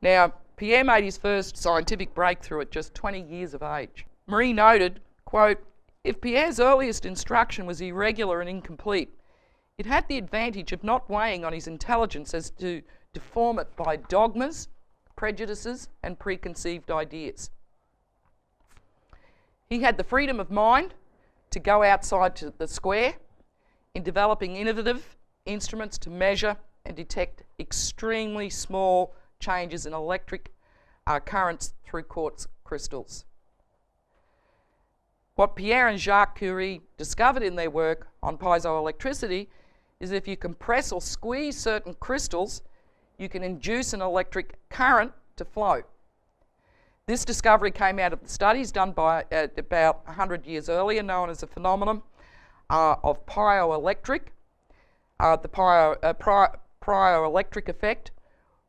Now, Pierre made his first scientific breakthrough at just 20 years of age. Marie noted, quote, if Pierre's earliest instruction was irregular and incomplete, it had the advantage of not weighing on his intelligence as to deform it by dogmas, prejudices, and preconceived ideas. He had the freedom of mind to go outside to the square in developing innovative instruments to measure and detect extremely small changes in electric currents through quartz crystals. What Pierre and Jacques Curie discovered in their work on piezoelectricity is if you compress or squeeze certain crystals, you can induce an electric current to flow. This discovery came out of the studies done by about 100 years earlier, known as a phenomenon of piezoelectric, the piezoelectric effect,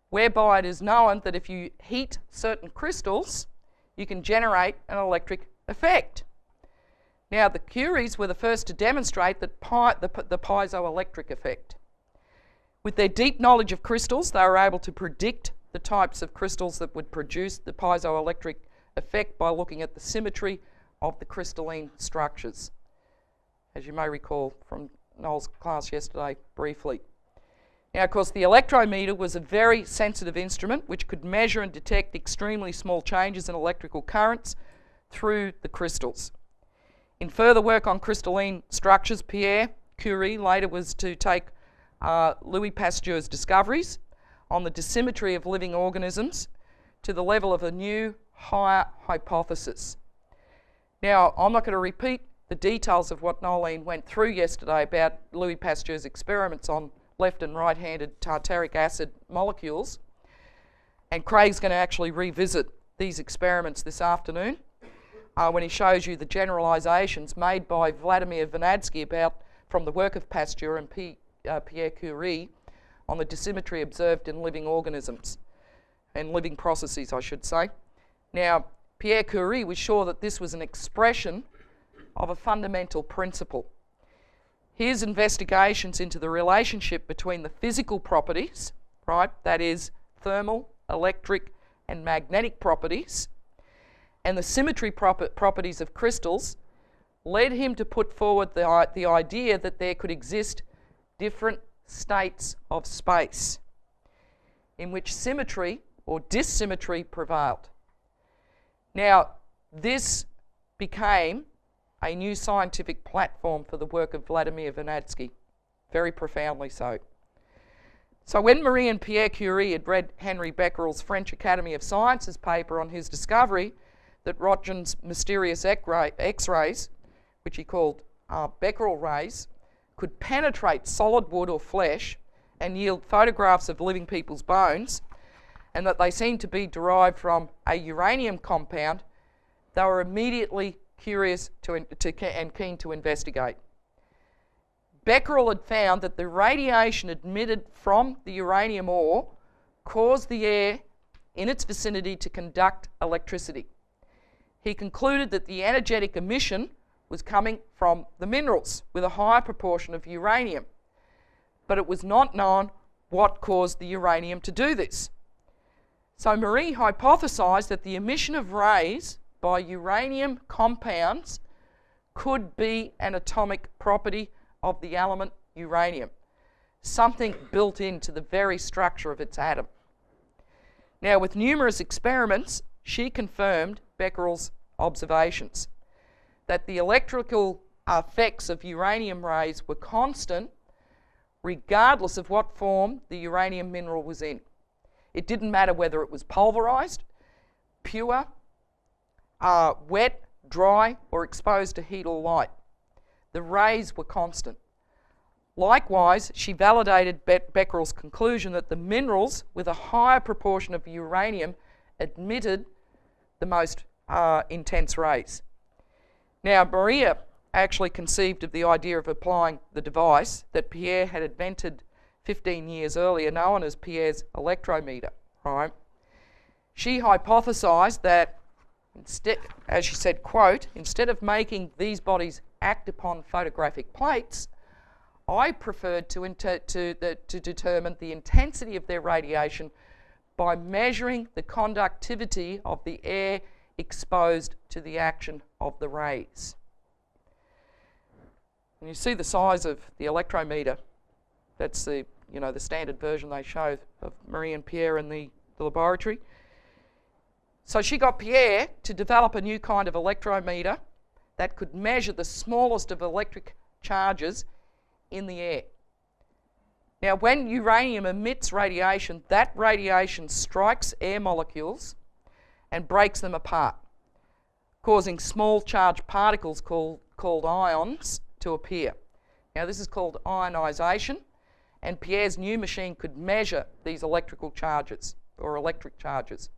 whereby it is known that if you heat certain crystals, you can generate an electric effect. Now, the Curies were the first to demonstrate that the piezoelectric effect. With their deep knowledge of crystals, they were able to predict the types of crystals that would produce the piezoelectric effect by looking at the symmetry of the crystalline structures, as you may recall from Noel's class yesterday briefly. Now, of course, the electrometer was a very sensitive instrument which could measure and detect extremely small changes in electrical currents through the crystals. In further work on crystalline structures, Pierre Curie later was to take Louis Pasteur's discoveries on the dissymmetry of living organisms to the level of a new, higher hypothesis. Now, I'm not going to repeat the details of what Nolene went through yesterday about Louis Pasteur's experiments on left and right-handed tartaric acid molecules, and Craig's going to actually revisit these experiments this afternoon when he shows you the generalisations made by Vladimir Vernadsky from the work of Pasteur and Pierre Curie on the dissymmetry observed in living organisms, and living processes, I should say. Now, Pierre Curie was sure that this was an expression of a fundamental principle. His investigations into the relationship between the physical properties, right, that is thermal, electric and magnetic properties, and the symmetry properties of crystals led him to put forward the idea that there could exist different states of space in which symmetry or dissymmetry prevailed. Now, this became a new scientific platform for the work of Vladimir Vernadsky, very profoundly so. So when Marie and Pierre Curie had read Henri Becquerel's French Academy of Sciences paper on his discovery that Röntgen's mysterious X-rays, which he called Becquerel rays, could penetrate solid wood or flesh and yield photographs of living people's bones, and that they seemed to be derived from a uranium compound, they were immediately curious and keen to investigate. Becquerel had found that the radiation emitted from the uranium ore caused the air in its vicinity to conduct electricity. He concluded that the energetic emission was coming from the minerals with a higher proportion of uranium, but it was not known what caused the uranium to do this. So Marie hypothesized that the emission of rays by uranium compounds could be an atomic property of the element uranium, something built into the very structure of its atom. Now, with numerous experiments, she confirmed Becquerel's observations that the electrical effects of uranium rays were constant regardless of what form the uranium mineral was in. It didn't matter whether it was pulverized, pure, wet, dry, or exposed to heat or light. The rays were constant. Likewise, she validated Becquerel's conclusion that the minerals with a higher proportion of uranium emitted the most intense rays. Now, Maria actually conceived of the idea of applying the device that Pierre had invented 15 years earlier, known as Pierre's electrometer, right? She hypothesized that instead, as she said, quote, instead of making these bodies act upon photographic plates, I preferred to determine the intensity of their radiation by measuring the conductivity of the air exposed to the action of the rays. And you see the size of the electrometer. That's the standard version they show of Marie and Pierre in the laboratory. So she got Pierre to develop a new kind of electrometer that could measure the smallest of electric charges in the air. Now, when uranium emits radiation, that radiation strikes air molecules and breaks them apart, causing small charged particles called ions to appear. Now, this is called ionization, and Pierre's new machine could measure these electrical charges, or electric charges.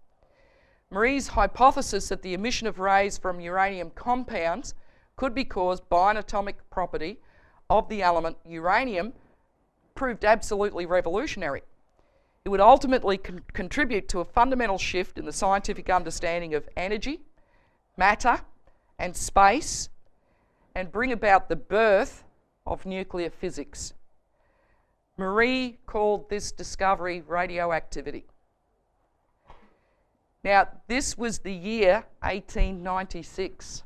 Marie's hypothesis that the emission of rays from uranium compounds could be caused by an atomic property of the element uranium proved absolutely revolutionary. It would ultimately contribute to a fundamental shift in the scientific understanding of energy, matter, and space, and bring about the birth of nuclear physics. Marie called this discovery radioactivity. Now, this was the year 1896.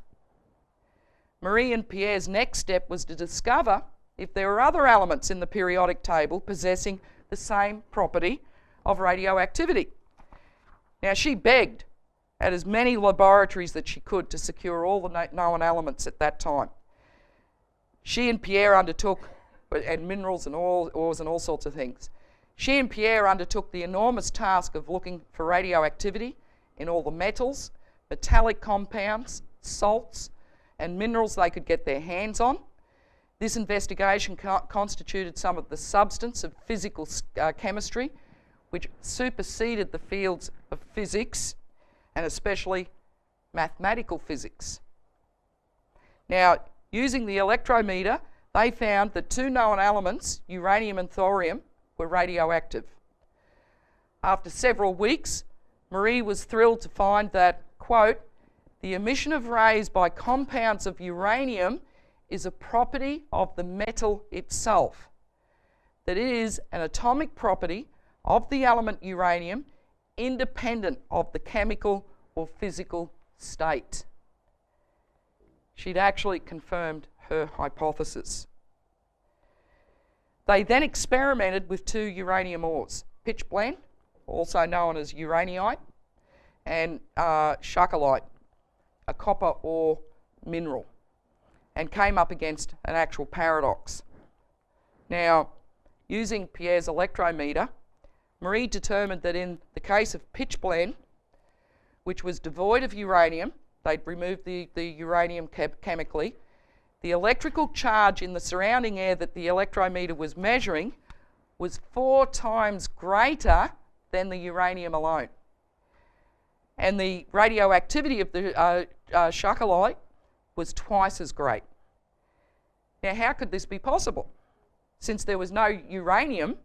Marie and Pierre's next step was to discover if there were other elements in the periodic table possessing the same property of radioactivity. Now, she begged at as many laboratories that she could to secure all the known elements at that time. She and Pierre undertook, and minerals and ores and all sorts of things. She and Pierre undertook the enormous task of looking for radioactivity in all the metals, metallic compounds, salts, and minerals they could get their hands on. This investigation constituted some of the substance of physical chemistry, which superseded the fields of physics, and especially mathematical physics. Now, using the electrometer, they found that two known elements, uranium and thorium, were radioactive. After several weeks, Marie was thrilled to find that, quote, the emission of rays by compounds of uranium is a property of the metal itself. That it is an atomic property of the element uranium independent of the chemical or physical state. She'd actually confirmed her hypothesis. They then experimented with two uranium ores, pitchblende, also known as uraninite, and schacholite, a copper ore mineral, and came up against an actual paradox. Now, using Pierre's electrometer, Marie determined that in the case of pitchblende, which was devoid of uranium, they'd removed the uranium chemically, the electrical charge in the surrounding air that the electrometer was measuring was 4 times greater than the uranium alone. And the radioactivity of the schacholite was twice as great. Now, how could this be possible? Since there was no uranium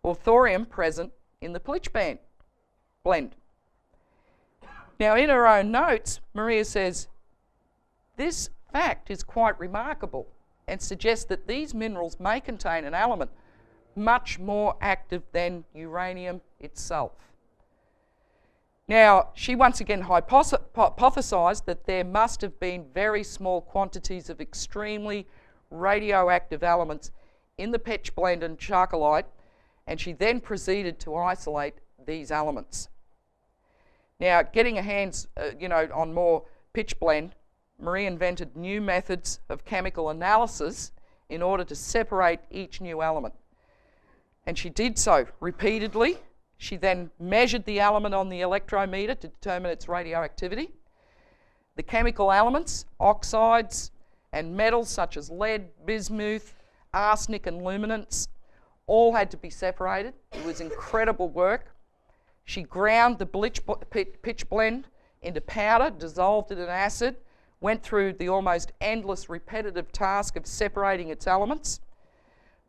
or thorium present in the pitchblende blend. Now, in her own notes, Maria says, this fact is quite remarkable and suggests that these minerals may contain an element much more active than uranium itself. Now, she once again hypothesized that there must have been very small quantities of extremely radioactive elements in the pitchblende and schacholite, and she then proceeded to isolate these elements. Now, getting her hands on more pitchblende, Marie invented new methods of chemical analysis in order to separate each new element. And she did so repeatedly. She then measured the element on the electrometer to determine its radioactivity. The chemical elements, oxides and metals such as lead, bismuth, arsenic and luminance, all had to be separated. It was incredible work. She ground the pitchblende into powder, dissolved it in acid, went through the almost endless repetitive task of separating its elements.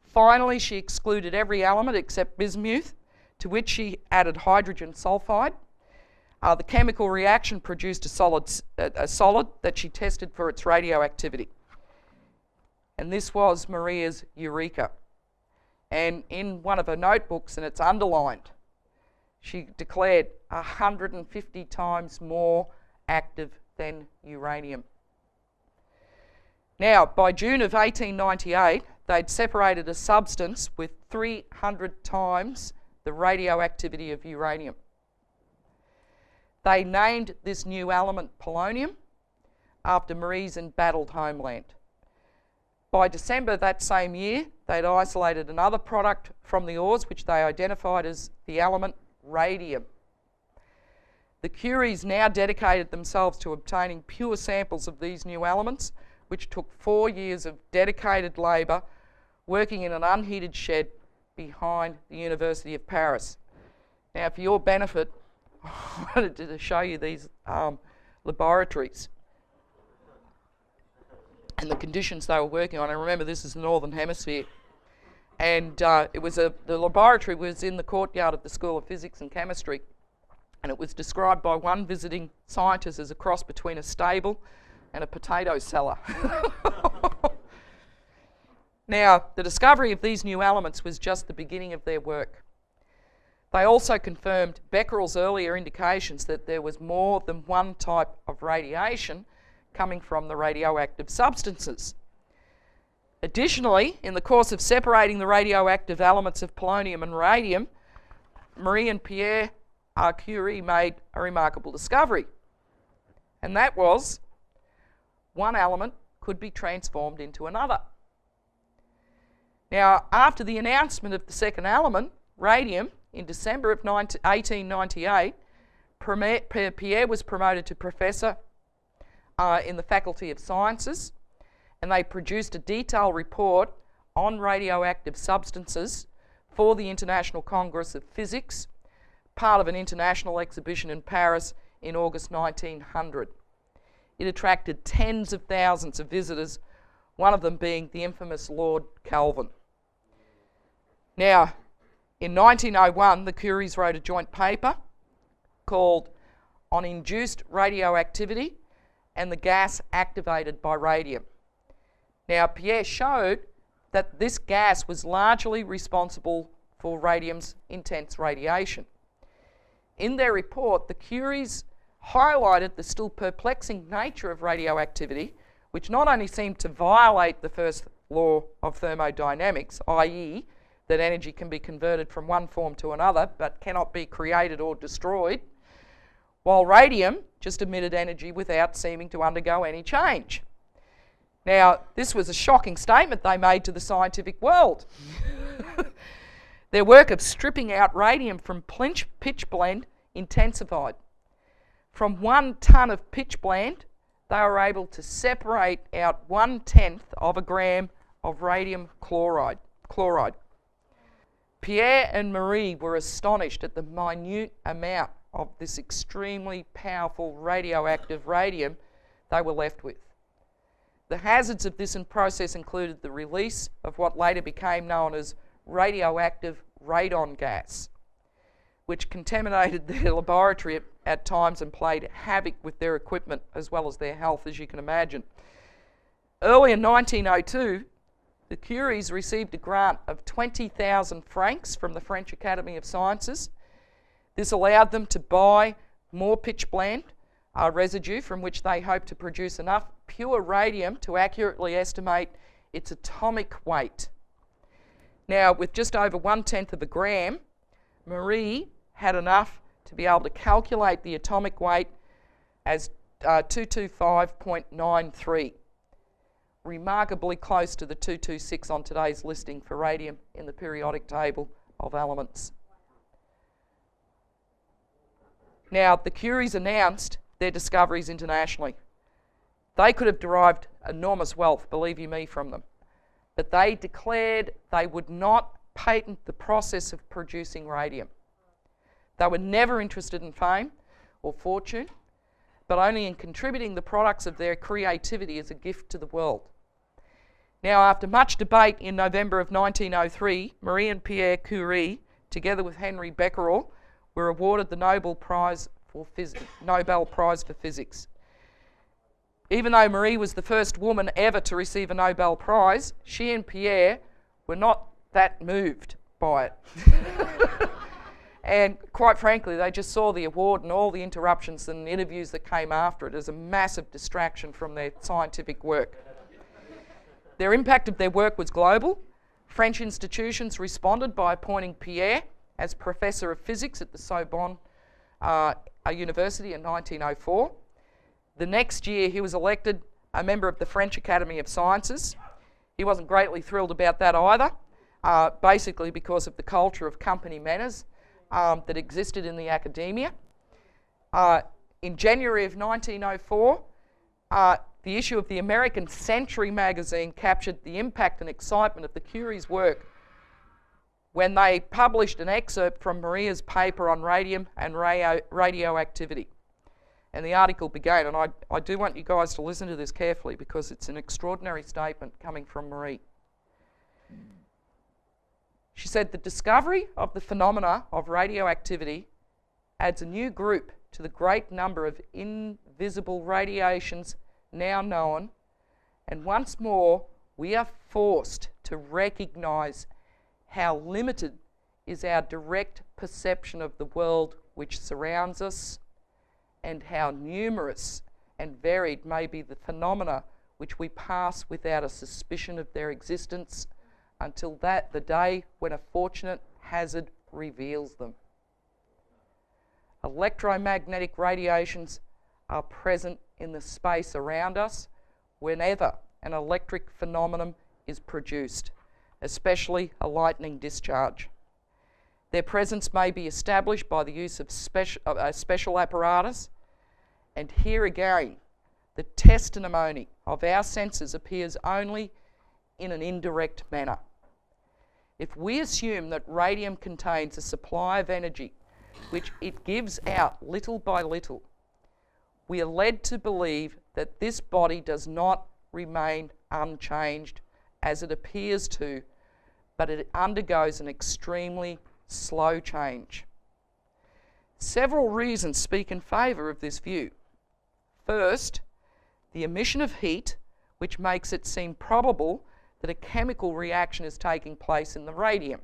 Finally, she excluded every element except bismuth, to which she added hydrogen sulfide. The chemical reaction produced a solid that she tested for its radioactivity. And this was Maria's eureka. And in one of her notebooks, and it's underlined, she declared 150 times more active than uranium. Now, by June of 1898, they'd separated a substance with 300 times the radioactivity of uranium. They named this new element polonium after Marie's embattled homeland. By December that same year, they'd isolated another product from the ores, which they identified as the element radium. The Curies now dedicated themselves to obtaining pure samples of these new elements, which took 4 years of dedicated labour, working in an unheated shed behind the University of Paris. Now, for your benefit, I wanted to show you these laboratories and the conditions they were working on. And remember, this is the Northern Hemisphere. And the laboratory was in the courtyard of the School of Physics and Chemistry. And it was described by one visiting scientist as a cross between a stable and a potato cellar. Now, the discovery of these new elements was just the beginning of their work. They also confirmed Becquerel's earlier indications that there was more than one type of radiation coming from the radioactive substances. Additionally, in the course of separating the radioactive elements of polonium and radium, Marie and Pierre Curie made a remarkable discovery, and that was one element could be transformed into another. Now, after the announcement of the second element, radium, in December of 1898, Pierre was promoted to professor in the Faculty of Sciences, and they produced a detailed report on radioactive substances for the International Congress of Physics, part of an international exhibition in Paris in August 1900. It attracted tens of thousands of visitors, one of them being the infamous Lord Kelvin. Now, in 1901, the Curies wrote a joint paper called On Induced Radioactivity and the Gas Activated by Radium. Now, Pierre showed that this gas was largely responsible for radium's intense radiation. In their report, the Curies highlighted the still perplexing nature of radioactivity, which not only seemed to violate the first law of thermodynamics, i.e., that energy can be converted from one form to another but cannot be created or destroyed, while radium just emitted energy without seeming to undergo any change. Now, this was a shocking statement they made to the scientific world. Their work of stripping out radium from pitchblende intensified. From 1 tonne of pitchblende, they were able to separate out 1/10 of a gram of radium chloride. Pierre and Marie were astonished at the minute amount of this extremely powerful radioactive radium they were left with. The hazards of this process included the release of what later became known as radioactive radon gas, which contaminated their laboratory at times and played havoc with their equipment as well as their health, as you can imagine. Early in 1902, the Curies received a grant of 20,000 francs from the French Academy of Sciences. This allowed them to buy more pitchblende residue from which they hoped to produce enough pure radium to accurately estimate its atomic weight. Now, with just over 1/10 of a gram, Marie had enough to be able to calculate the atomic weight as 225.93, remarkably close to the 226 on today's listing for radium in the periodic table of elements. Now, the Curies announced their discoveries internationally. They could have derived enormous wealth, believe you me, from them. But they declared they would not patent the process of producing radium. They were never interested in fame or fortune, but only in contributing the products of their creativity as a gift to the world. Now, after much debate in November of 1903, Marie and Pierre Curie, together with Henry Becquerel, were awarded the Nobel Prize for Physics. Even though Marie was the first woman ever to receive a Nobel Prize, she and Pierre were not that moved by it. And quite frankly, they just saw the award and all the interruptions and interviews that came after it as a massive distraction from their scientific work. Their impact of their work was global. French institutions responded by appointing Pierre as Professor of Physics at the Sorbonne University in 1904. The next year, he was elected a member of the French Academy of Sciences. He wasn't greatly thrilled about that either, basically because of the culture of company manners that existed in the academia. In January of 1904, the issue of the American Century magazine captured the impact and excitement of the Curie's work when they published an excerpt from Maria's paper on radium and radioactivity. And the article began, and I do want you guys to listen to this carefully because it's an extraordinary statement coming from Marie. She said, "The discovery of the phenomena of radioactivity adds a new group to the great number of invisible radiations now known, and once more we are forced to recognize how limited is our direct perception of the world which surrounds us, and how numerous and varied may be the phenomena which we pass without a suspicion of their existence until the day when a fortunate hazard reveals them. Electromagnetic radiations are present in the space around us whenever an electric phenomenon is produced, especially a lightning discharge. Their presence may be established by the use of special apparatus, and here again, the testimony of our senses appears only in an indirect manner. If we assume that radium contains a supply of energy which it gives out little by little, we are led to believe that this body does not remain unchanged as it appears to, but it undergoes an extremely slow change. Several reasons speak in favour of this view. First, the emission of heat, which makes it seem probable that a chemical reaction is taking place in the radium.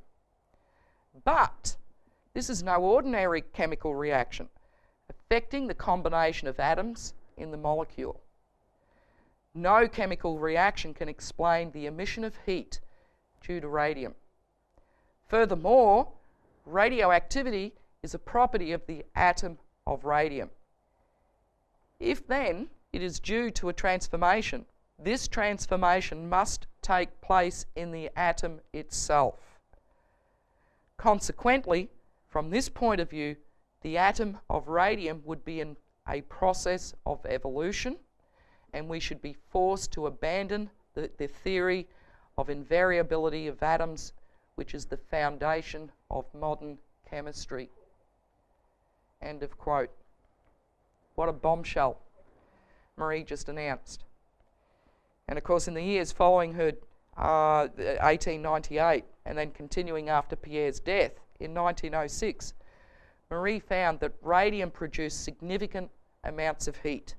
But this is no ordinary chemical reaction affecting the combination of atoms in the molecule. No chemical reaction can explain the emission of heat due to radium. Furthermore, radioactivity is a property of the atom of radium. If then it is due to a transformation, this transformation must take place in the atom itself. Consequently, from this point of view, the atom of radium would be in a process of evolution, and we should be forced to abandon the theory of invariability of atoms, which is the foundation of modern chemistry. End of quote. What a bombshell Marie just announced. And of course, in the years following her 1898, and then continuing after Pierre's death in 1906, Marie found that radium produced significant amounts of heat,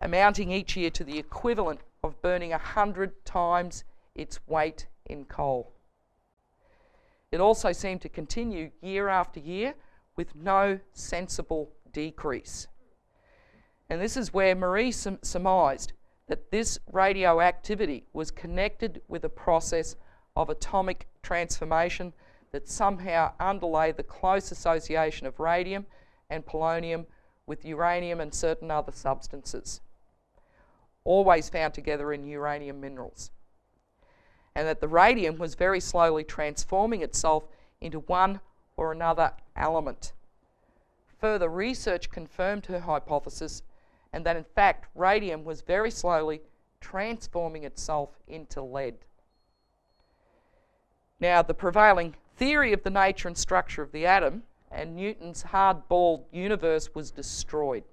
amounting each year to the equivalent of burning 100 times its weight in coal. It also seemed to continue year after year with no sensible decrease. And this is where Marie surmised that this radioactivity was connected with a process of atomic transformation that somehow underlay the close association of radium and polonium with uranium and certain other substances, always found together in uranium minerals. And that the radium was very slowly transforming itself into one or another element. Further research confirmed her hypothesis, and that in fact radium was very slowly transforming itself into lead. Now, the prevailing theory of the nature and structure of the atom and Newton's hard-balled universe was destroyed.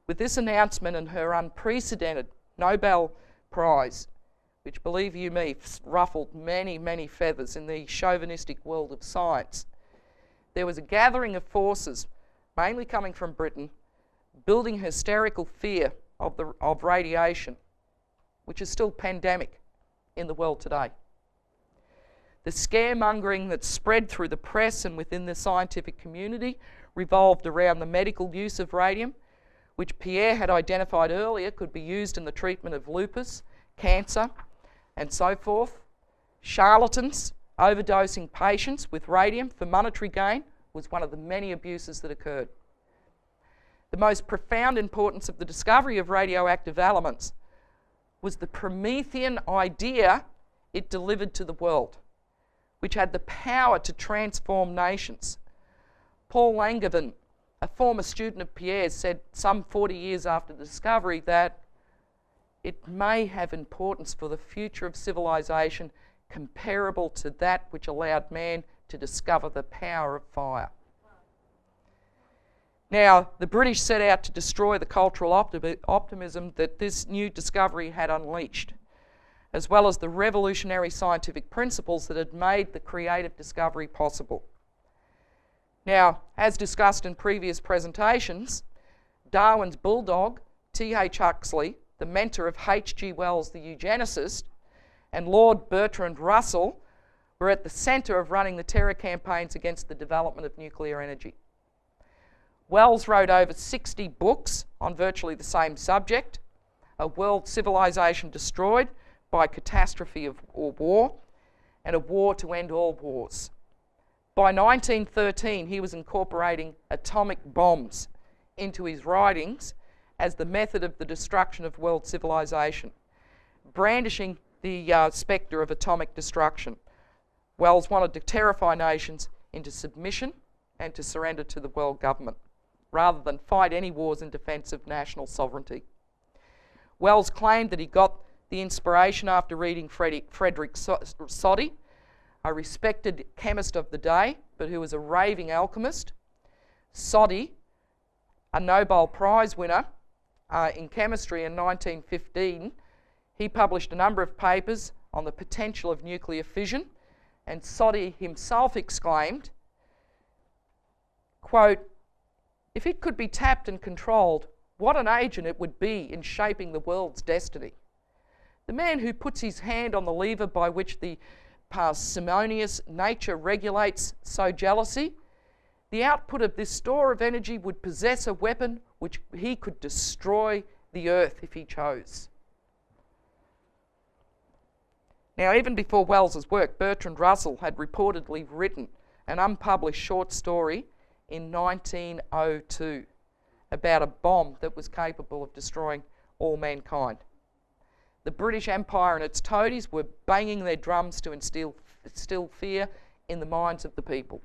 With this announcement and her unprecedented Nobel Prize, which, believe you me, ruffled many, many feathers in the chauvinistic world of science, there was a gathering of forces, mainly coming from Britain, building hysterical fear of radiation, which is still pandemic in the world today. The scaremongering that spread through the press and within the scientific community revolved around the medical use of radium, which Pierre had identified earlier could be used in the treatment of lupus, cancer, and so forth. Charlatans overdosing patients with radium for monetary gain was one of the many abuses that occurred. The most profound importance of the discovery of radioactive elements was the Promethean idea it delivered to the world, which had the power to transform nations. Paul Langevin, a former student of Pierre's, said some 40 years after the discovery that it may have importance for the future of civilization comparable to that which allowed man to discover the power of fire. Now, the British set out to destroy the cultural optimism that this new discovery had unleashed, as well as the revolutionary scientific principles that had made the creative discovery possible. Now, as discussed in previous presentations, Darwin's bulldog, T.H. Huxley, the mentor of H.G. Wells, the eugenicist, and Lord Bertrand Russell were at the centre of running the terror campaigns against the development of nuclear energy. Wells wrote over 60 books on virtually the same subject: A World Civilization Destroyed by Catastrophe or War, and A War to End All Wars. By 1913, he was incorporating atomic bombs into his writings as the method of the destruction of world civilization, brandishing the spectre of atomic destruction. Wells wanted to terrify nations into submission and to surrender to the world government, rather than fight any wars in defence of national sovereignty. Wells claimed that he got the inspiration after reading Frederick Soddy, a respected chemist of the day, but who was a raving alchemist. Soddy, a Nobel Prize winner in chemistry in 1915, he published a number of papers on the potential of nuclear fission, and Soddy himself exclaimed, quote, "If it could be tapped and controlled, what an agent it would be in shaping the world's destiny," the man who puts his hand on the lever by which the parsimonious nature regulates so jealousy, the output of this store of energy would possess a weapon which he could destroy the earth if he chose. Now, even before Wells's work, Bertrand Russell had reportedly written an unpublished short story in 1902 about a bomb that was capable of destroying all mankind. The British Empire and its toadies were banging their drums to instill fear in the minds of the people.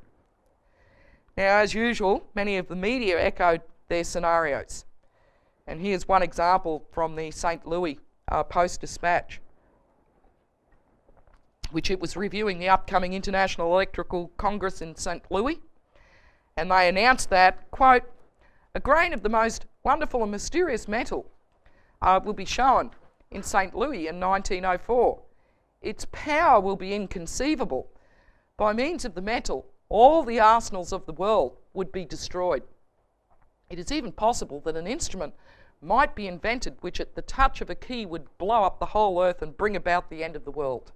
Now, as usual, many of the media echoed their scenarios. And here's one example from the St. Louis Post-Dispatch, which it was reviewing the upcoming International Electrical Congress in St. Louis. And they announced that, quote, a grain of the most wonderful and mysterious metal will be shown in St. Louis in 1904. Its power will be inconceivable. By means of the metal, all the arsenals of the world would be destroyed. It is even possible that an instrument might be invented which at the touch of a key would blow up the whole earth and bring about the end of the world.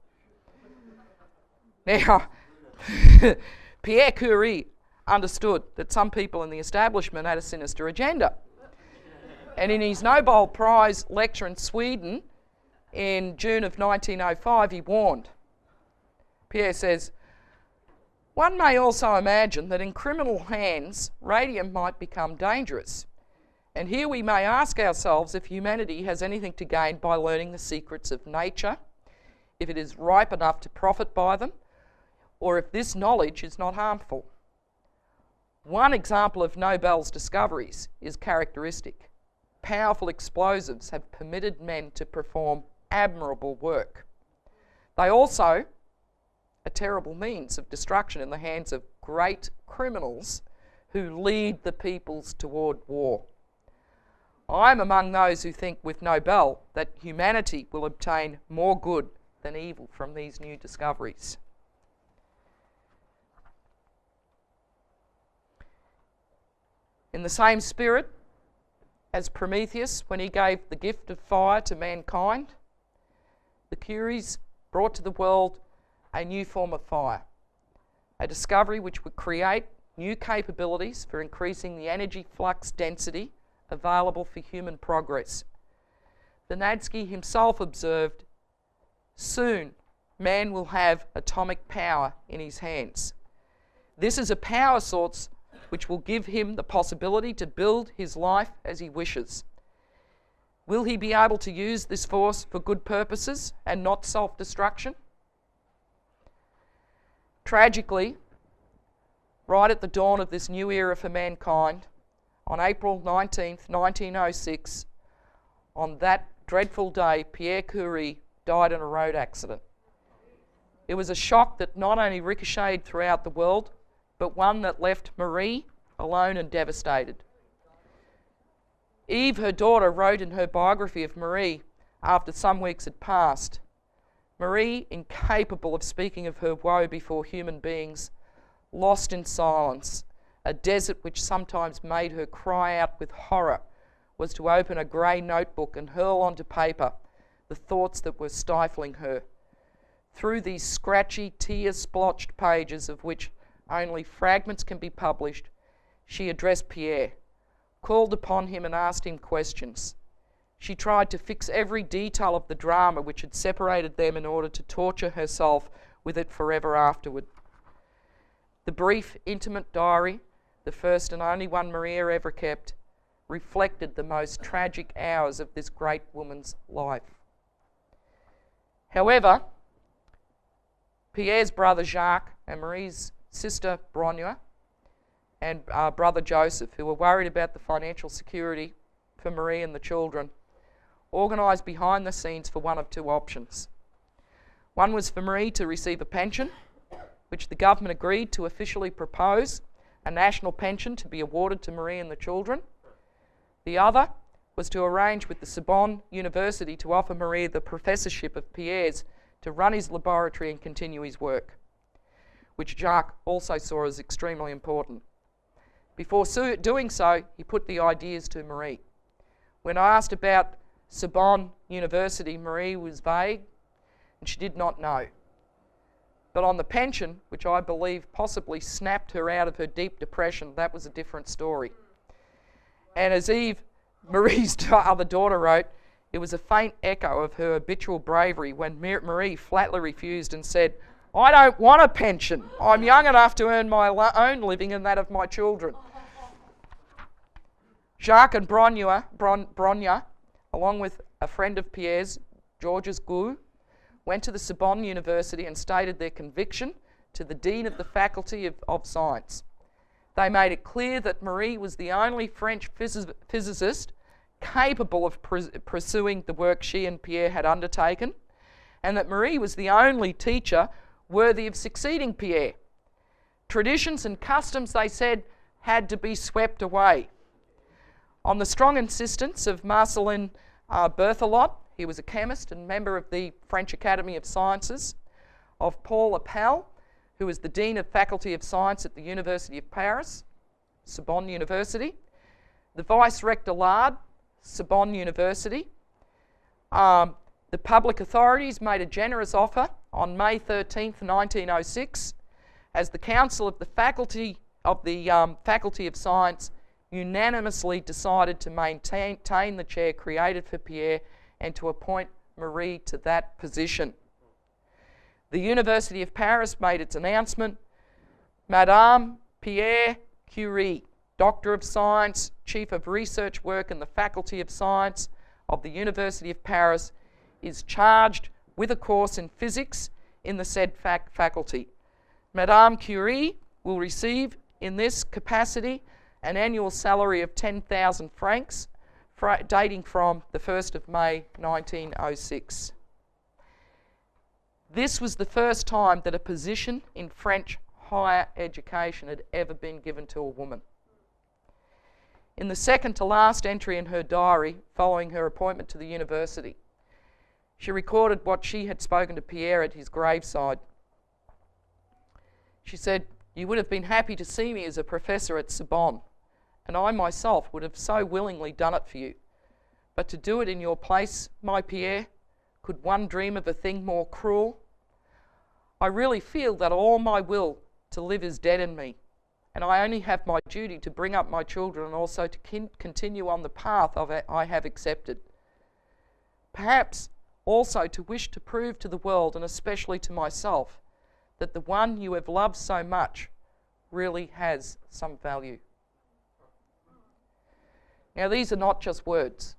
Now, Pierre Curie understood that some people in the establishment had a sinister agenda. And in his Nobel Prize lecture in Sweden in June of 1905, he warned. Pierre says, one may also imagine that in criminal hands, radium might become dangerous. And here we may ask ourselves if humanity has anything to gain by learning the secrets of nature, if it is ripe enough to profit by them, or if this knowledge is not harmful. One example of Nobel's discoveries is characteristic. Powerful explosives have permitted men to perform admirable work. They also a terrible means of destruction in the hands of great criminals who lead the peoples toward war. I'm among those who think with Nobel that humanity will obtain more good than evil from these new discoveries. In the same spirit as Prometheus, when he gave the gift of fire to mankind, the Curies brought to the world a new form of fire, a discovery which would create new capabilities for increasing the energy flux density available for human progress. Vernadsky himself observed, soon man will have atomic power in his hands. This is a power source which will give him the possibility to build his life as he wishes. Will he be able to use this force for good purposes and not self-destruction? Tragically, right at the dawn of this new era for mankind, on April 19th, 1906, on that dreadful day, Pierre Curie died in a road accident. It was a shock that not only ricocheted throughout the world, but one that left Marie alone and devastated. Eve, her daughter, wrote in her biography of Marie after some weeks had passed, Marie, incapable of speaking of her woe before human beings, lost in silence, a desert which sometimes made her cry out with horror, was to open a grey notebook and hurl onto paper the thoughts that were stifling her. Through these scratchy, tear-splotched pages, of which only fragments can be published, she addressed Pierre, called upon him and asked him questions. She tried to fix every detail of the drama which had separated them in order to torture herself with it forever afterward. The brief, intimate diary, the first and only one Maria ever kept, reflected the most tragic hours of this great woman's life. However, Pierre's brother Jacques and Marie's sister Bronya and brother Joseph, who were worried about the financial security for Marie and the children, organised behind the scenes for one of two options. One was for Marie to receive a pension, which the government agreed to officially propose, a national pension to be awarded to Marie and the children. The other was to arrange with the Sorbonne University to offer Marie the professorship of Pierre's to run his laboratory and continue his work, which Jacques also saw as extremely important. Before doing so, he put the ideas to Marie. When I asked about Sorbonne University, Marie was vague and she did not know. But on the pension, which I believe possibly snapped her out of her deep depression, that was a different story. And as Eve, Marie's other daughter, wrote, it was a faint echo of her habitual bravery when Marie flatly refused and said, I don't want a pension. I'm young enough to earn my own living and that of my children. Jacques and Bronya, along with a friend of Pierre's, Georges Gou, went to the Sorbonne University and stated their conviction to the Dean of the Faculty of Science. They made it clear that Marie was the only French physicist capable of pursuing the work she and Pierre had undertaken, and that Marie was the only teacher worthy of succeeding Pierre. Traditions and customs, they said, had to be swept away. On the strong insistence of Marcelin Berthelot, he was a chemist and member of the French Academy of Sciences, of Paul Appel, who was the Dean of Faculty of Science at the University of Paris, Sorbonne University, the Vice-Rector Lard, Sorbonne University. The public authorities made a generous offer on May 13th, 1906, as the Council of the Faculty of Science unanimously decided to maintain the chair created for Pierre and to appoint Marie to that position. The University of Paris made its announcement, Madame Pierre Curie, Doctor of Science, Chief of Research Work in the Faculty of Science of the University of Paris, is charged with a course in physics in the said faculty. Madame Curie will receive in this capacity an annual salary of 10,000 francs, dating from the 1st of May 1906. This was the first time that a position in French higher education had ever been given to a woman. In the second to last entry in her diary following her appointment to the university, she recorded what she had spoken to Pierre at his graveside. She said, "You would have been happy to see me as a professor at Sorbonne, and I myself would have so willingly done it for you. But to do it in your place, my Pierre, could one dream of a thing more cruel? I really feel that all my will to live is dead in me, and I only have my duty to bring up my children and also to continue on the path I have accepted. Perhaps also to wish to prove to the world, and especially to myself, that the one you have loved so much really has some value." Now, these are not just words.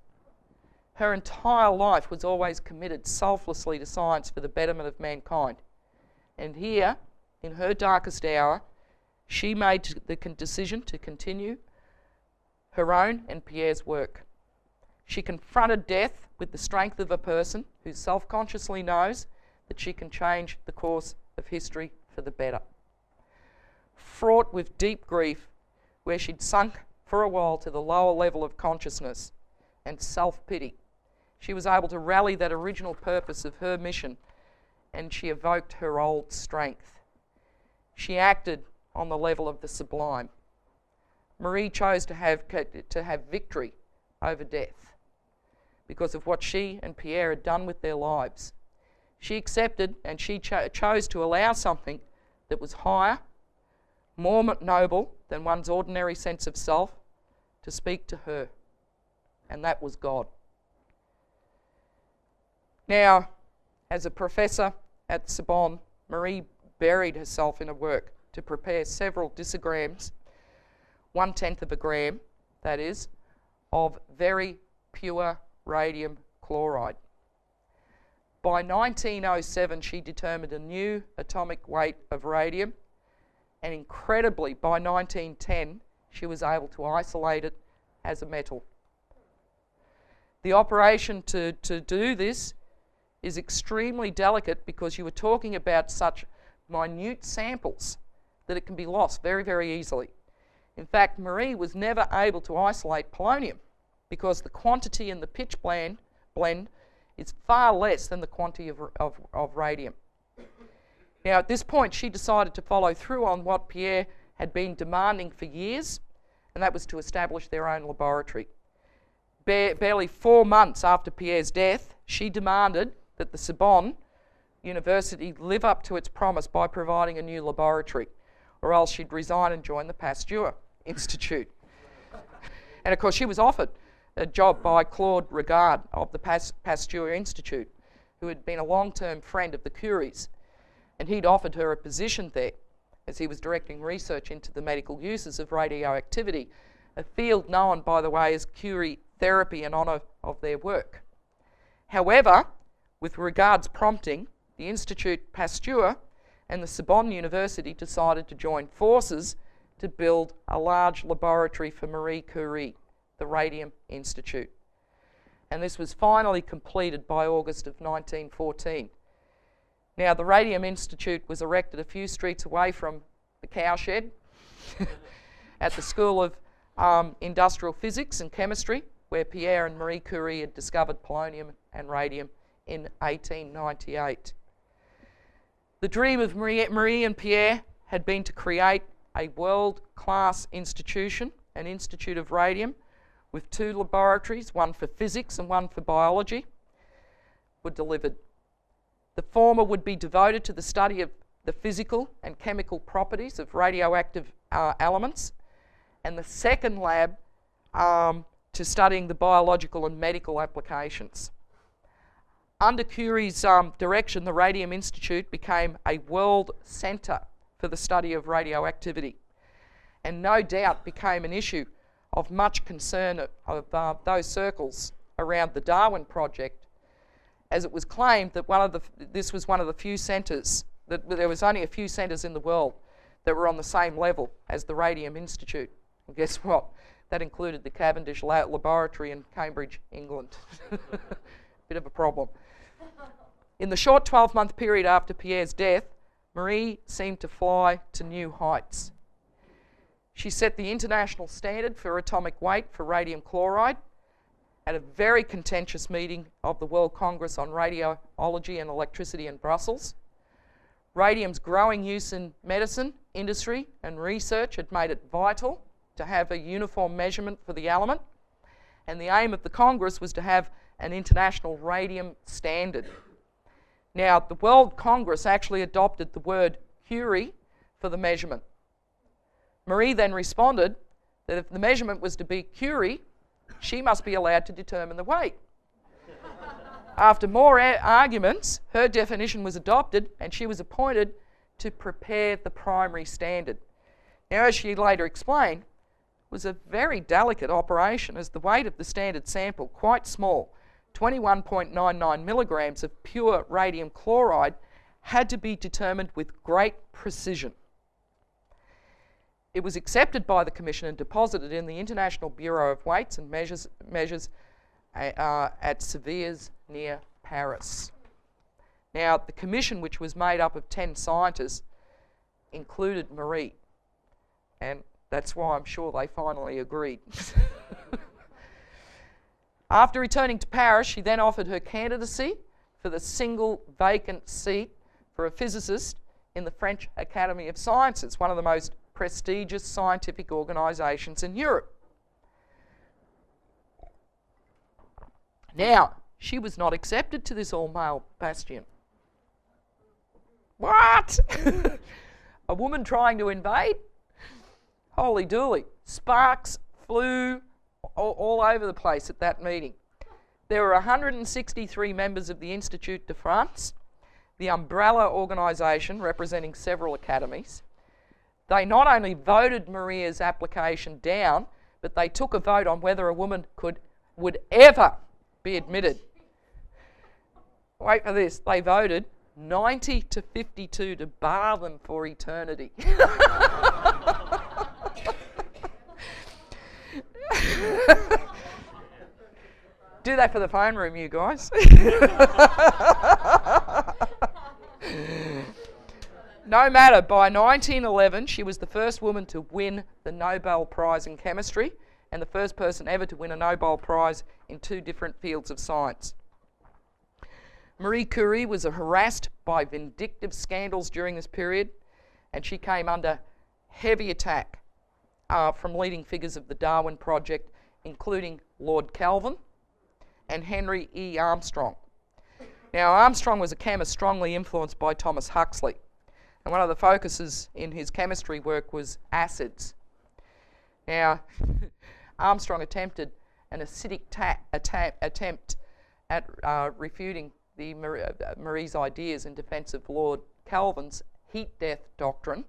Her entire life was always committed selflessly to science for the betterment of mankind. And here, in her darkest hour, she made the decision to continue her own and Pierre's work. She confronted death with the strength of a person who self-consciously knows that she can change the course of history for the better. Fraught with deep grief, where she'd sunk for a while to the lower level of consciousness and self-pity, she was able to rally that original purpose of her mission, and she evoked her old strength. She acted on the level of the sublime. Marie chose to have victory over death because of what she and Pierre had done with their lives. She accepted and she chose to allow something that was higher, more noble than one's ordinary sense of self to speak to her, and that was God. Now, as a professor at Sorbonne, Marie buried herself in her work to prepare several disgrams, 1/10 of a gram, that is, of very pure radium chloride. By 1907, she determined a new atomic weight of radium, and incredibly, by 1910, she was able to isolate it as a metal. The operation to do this is extremely delicate because you are talking about such minute samples that it can be lost very, very easily. In fact, Marie was never able to isolate polonium because the quantity in the pitch blend is far less than the quantity of radium. Now, at this point, she decided to follow through on what Pierre had been demanding for years, and that was to establish their own laboratory. barely 4 months after Pierre's death, she demanded that the Sorbonne University live up to its promise by providing a new laboratory, or else she'd resign and join the Pasteur Institute. And of course, she was offered a job by Claude Regard of the Pasteur Institute, who had been a long-term friend of the Curies, and he'd offered her a position there as he was directing research into the medical uses of radioactivity, a field known, by the way, as Curie therapy in honour of their work. However, with Regard's prompting, the Institut Pasteur and the Sorbonne University decided to join forces to build a large laboratory for Marie Curie, the Radium Institute. And this was finally completed by August of 1914. Now, the Radium Institute was erected a few streets away from the cowshed at the School of Industrial Physics and Chemistry, where Pierre and Marie Curie had discovered polonium and radium in 1898. The dream of Marie and Pierre had been to create a world-class institution, an Institute of Radium, with 2 laboratories, one for physics and one for biology, were delivered. The former would be devoted to the study of the physical and chemical properties of radioactive elements, and the second lab to studying the biological and medical applications. Under Curie's direction, the Radium Institute became a world centre for the study of radioactivity, and no doubt became an issue of much concern of those circles around the Darwin Project, as it was claimed that this was one of the few centres, that there was only a few centres in the world that were on the same level as the Radium Institute. And guess what? That included the Cavendish Laboratory in Cambridge, England. Bit of a problem. In the short 12-month period after Pierre's death, Marie seemed to fly to new heights. She set the international standard for atomic weight for radium chloride at a very contentious meeting of the World Congress on Radiology and Electricity in Brussels. Radium's growing use in medicine, industry and research had made it vital to have a uniform measurement for the element, and the aim of the Congress was to have an international radium standard. Now, the World Congress actually adopted the word Curie for the measurement. Marie then responded that if the measurement was to be Curie, she must be allowed to determine the weight. After more arguments, her definition was adopted and she was appointed to prepare the primary standard. Now, as she later explained, it was a very delicate operation, as the weight of the standard sample, quite small, 21.99 milligrams of pure radium chloride, had to be determined with great precision. It was accepted by the Commission and deposited in the International Bureau of Weights and Measures at Severs near Paris. Now, the Commission, which was made up of 10 scientists, included Marie, and that's why I'm sure they finally agreed. After returning to Paris, she then offered her candidacy for the single vacant seat for a physicist in the French Academy of Sciences, one of the most prestigious scientific organisations in Europe. Now, she was not accepted to this all-male bastion. What? A woman trying to invade? Holy dooly. Sparks flew all over the place at that meeting. There were 163 members of the Institut de France, the umbrella organisation representing several academies. They not only voted Maria's application down, but they took a vote on whether a woman would ever be admitted. Wait for this. They voted 90 to 52 to bar them for eternity. Do that for the phone room, you guys. No matter, by 1911, she was the first woman to win the Nobel Prize in Chemistry and the first person ever to win a Nobel Prize in 2 different fields of science. Marie Curie was harassed by vindictive scandals during this period, and she came under heavy attack from leading figures of the Darwin Project, including Lord Kelvin, and Henry E. Armstrong. Now, Armstrong was a chemist strongly influenced by Thomas Huxley, and one of the focuses in his chemistry work was acids. Now, Armstrong attempted an acidic attempt at refuting Marie's ideas in defence of Lord Kelvin's heat death doctrine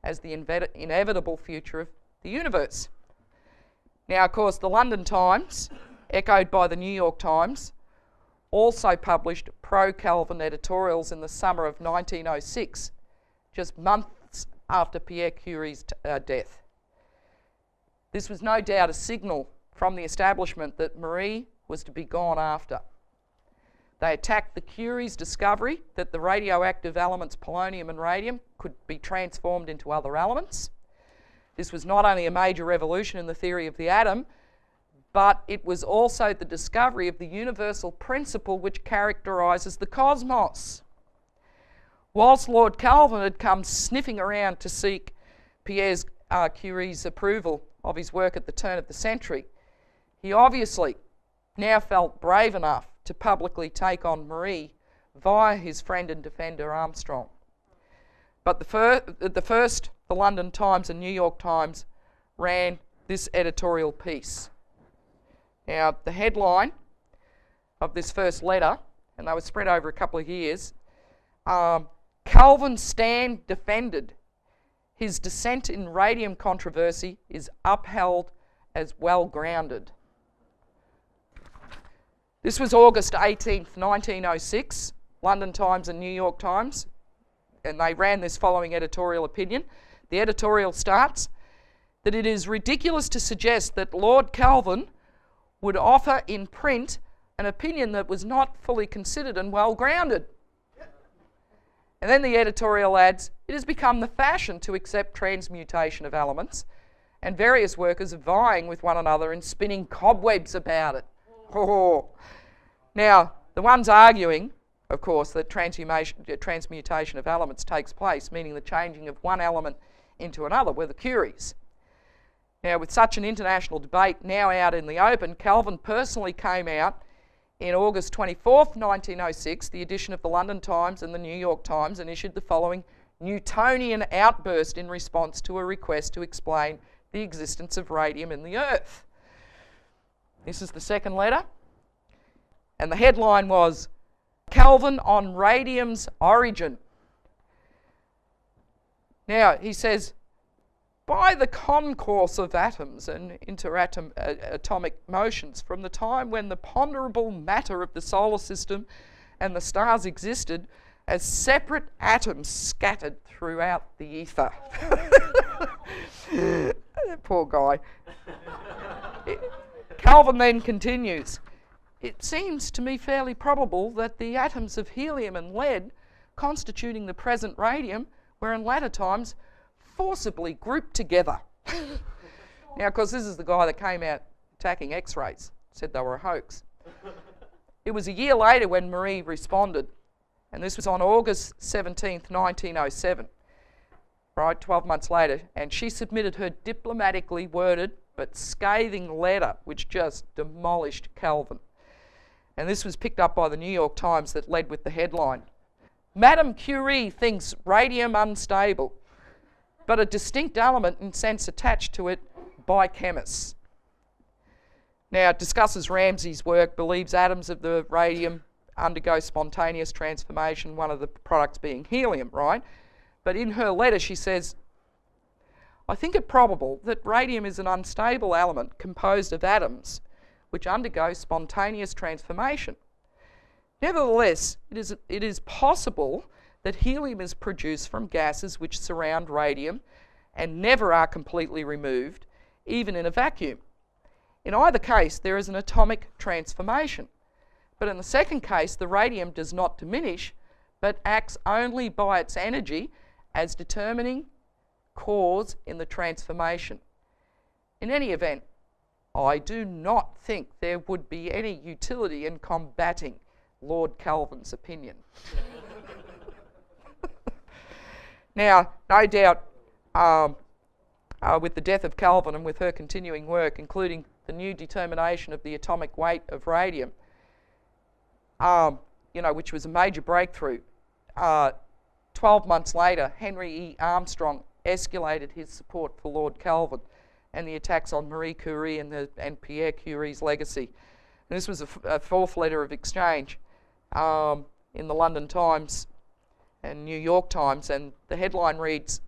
as the inevitable future of the universe. Now, of course, the London Times, echoed by the New York Times, also published pro-Kelvin editorials in the summer of 1906, just months after Pierre Curie's death. This was no doubt a signal from the establishment that Marie was to be gone after. They attacked the Curie's discovery that the radioactive elements polonium and radium could be transformed into other elements. This was not only a major revolution in the theory of the atom, but it was also the discovery of the universal principle which characterises the cosmos. Whilst Lord Kelvin had come sniffing around to seek Pierre Curie's approval of his work at the turn of the century, he obviously now felt brave enough to publicly take on Marie via his friend and defender Armstrong. But the London Times and New York Times ran this editorial piece. Now, the headline of this first letter, and they were spread over a couple of years, Kelvin's stand defended. His dissent in radium controversy is upheld as well-grounded. This was August 18th, 1906, London Times and New York Times, and they ran this following editorial opinion. The editorial starts that it is ridiculous to suggest that Lord Kelvin would offer in print an opinion that was not fully considered and well-grounded. And then the editorial adds, it has become the fashion to accept transmutation of elements, and various workers are vying with one another in spinning cobwebs about it. Oh. Now, the ones arguing, of course, that transmutation of elements takes place, meaning the changing of one element into another, were the Curies. Now, with such an international debate now out in the open, Kelvin personally came out in August 24th, 1906, the edition of the London Times and the New York Times, and issued the following Newtonian outburst in response to a request to explain the existence of radium in the Earth. This is the second letter, and the headline was, Kelvin on radium's origin. Now, he says, by the concourse of atoms and interatomic motions, from the time when the ponderable matter of the solar system and the stars existed as separate atoms scattered throughout the ether. Poor guy. Kelvin then continues, it seems to me fairly probable that the atoms of helium and lead constituting the present radium were in latter times forcibly grouped together. Now, of course, this is the guy that came out attacking X-rays, said they were a hoax. It was a year later when Marie responded, and this was on August 17th, 1907, right, 12 months later, and she submitted her diplomatically worded but scathing letter which just demolished Kelvin. And this was picked up by the New York Times that led with the headline, Madame Curie thinks radium unstable, but a distinct element in sense attached to it by chemists. Now, it discusses Ramsay's work, believes atoms of the radium undergo spontaneous transformation, one of the products being helium, right? But in her letter she says, I think it probable that radium is an unstable element composed of atoms which undergo spontaneous transformation. Nevertheless, it is possible that helium is produced from gases which surround radium and never are completely removed, even in a vacuum. In either case, there is an atomic transformation. But in the second case, the radium does not diminish, but acts only by its energy as determining cause in the transformation. In any event, I do not think there would be any utility in combating Lord Kelvin's opinion. Now, no doubt, with the death of Kelvin and with her continuing work, including the new determination of the atomic weight of radium, which was a major breakthrough. 12 months later, Henry E. Armstrong escalated his support for Lord Kelvin and the attacks on Marie Curie and Pierre Curie's legacy. And this was a fourth letter of exchange in the London Times and New York Times, and the headline reads,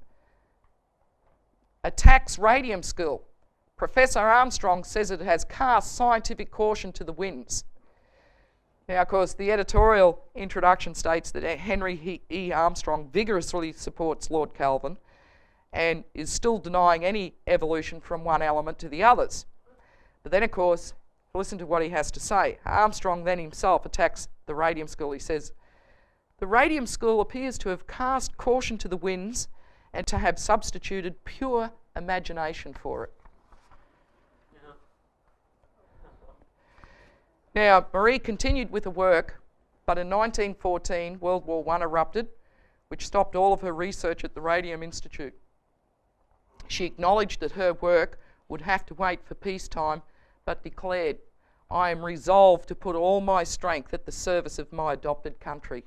"Attacks Radium School. Professor Armstrong says it has cast scientific caution to the winds." Now, of course, the editorial introduction states that Henry E. Armstrong vigorously supports Lord Kelvin and is still denying any evolution from one element to the others. But then, of course, listen to what he has to say. Armstrong then himself attacks the Radium School. He says, "The Radium School appears to have cast caution to the winds and to have substituted pure imagination for it." Now, Marie continued with her work, but in 1914, World War I erupted, which stopped all of her research at the Radium Institute. She acknowledged that her work would have to wait for peacetime, but declared, "I am resolved to put all my strength at the service of my adopted country."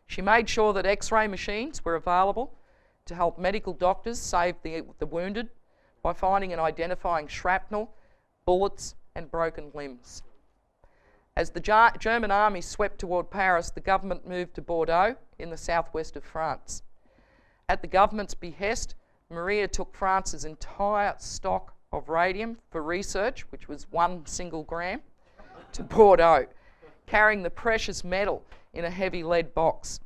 She made sure that X-ray machines were available to help medical doctors save the wounded by finding and identifying shrapnel, bullets, and broken limbs. As the German army swept toward Paris, the government moved to Bordeaux in the southwest of France. At the government's behest, Maria took France's entire stock of radium for research, which was 1 single gram, to Bordeaux, carrying the precious metal in a heavy lead box.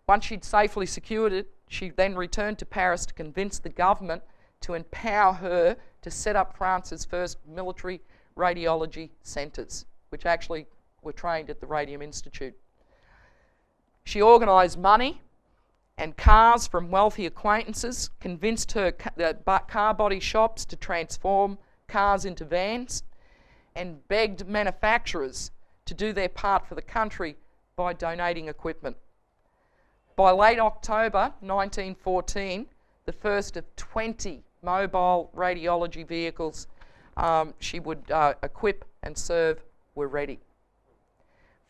Once she'd safely secured it, she then returned to Paris to convince the government to empower her to set up France's first military radiology centres, which actually were trained at the Radium Institute. She organised money and cars from wealthy acquaintances, convinced her car body shops to transform cars into vans, and begged manufacturers to do their part for the country by donating equipment. By late October 1914, the first of 20 mobile radiology vehicles she would equip and serve were ready.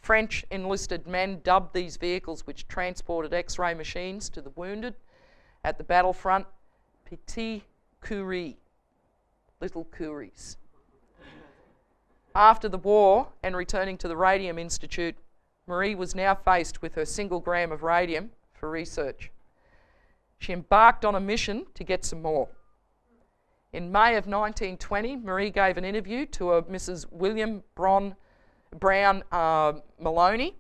French enlisted men dubbed these vehicles, which transported X-ray machines to the wounded at the battlefront, Petit Curie, little Curies. After the war and returning to the Radium Institute, Marie was now faced with her single gram of radium for research. She embarked on a mission to get some more. In May of 1920, Marie gave an interview to a Mrs. William Brown Maloney.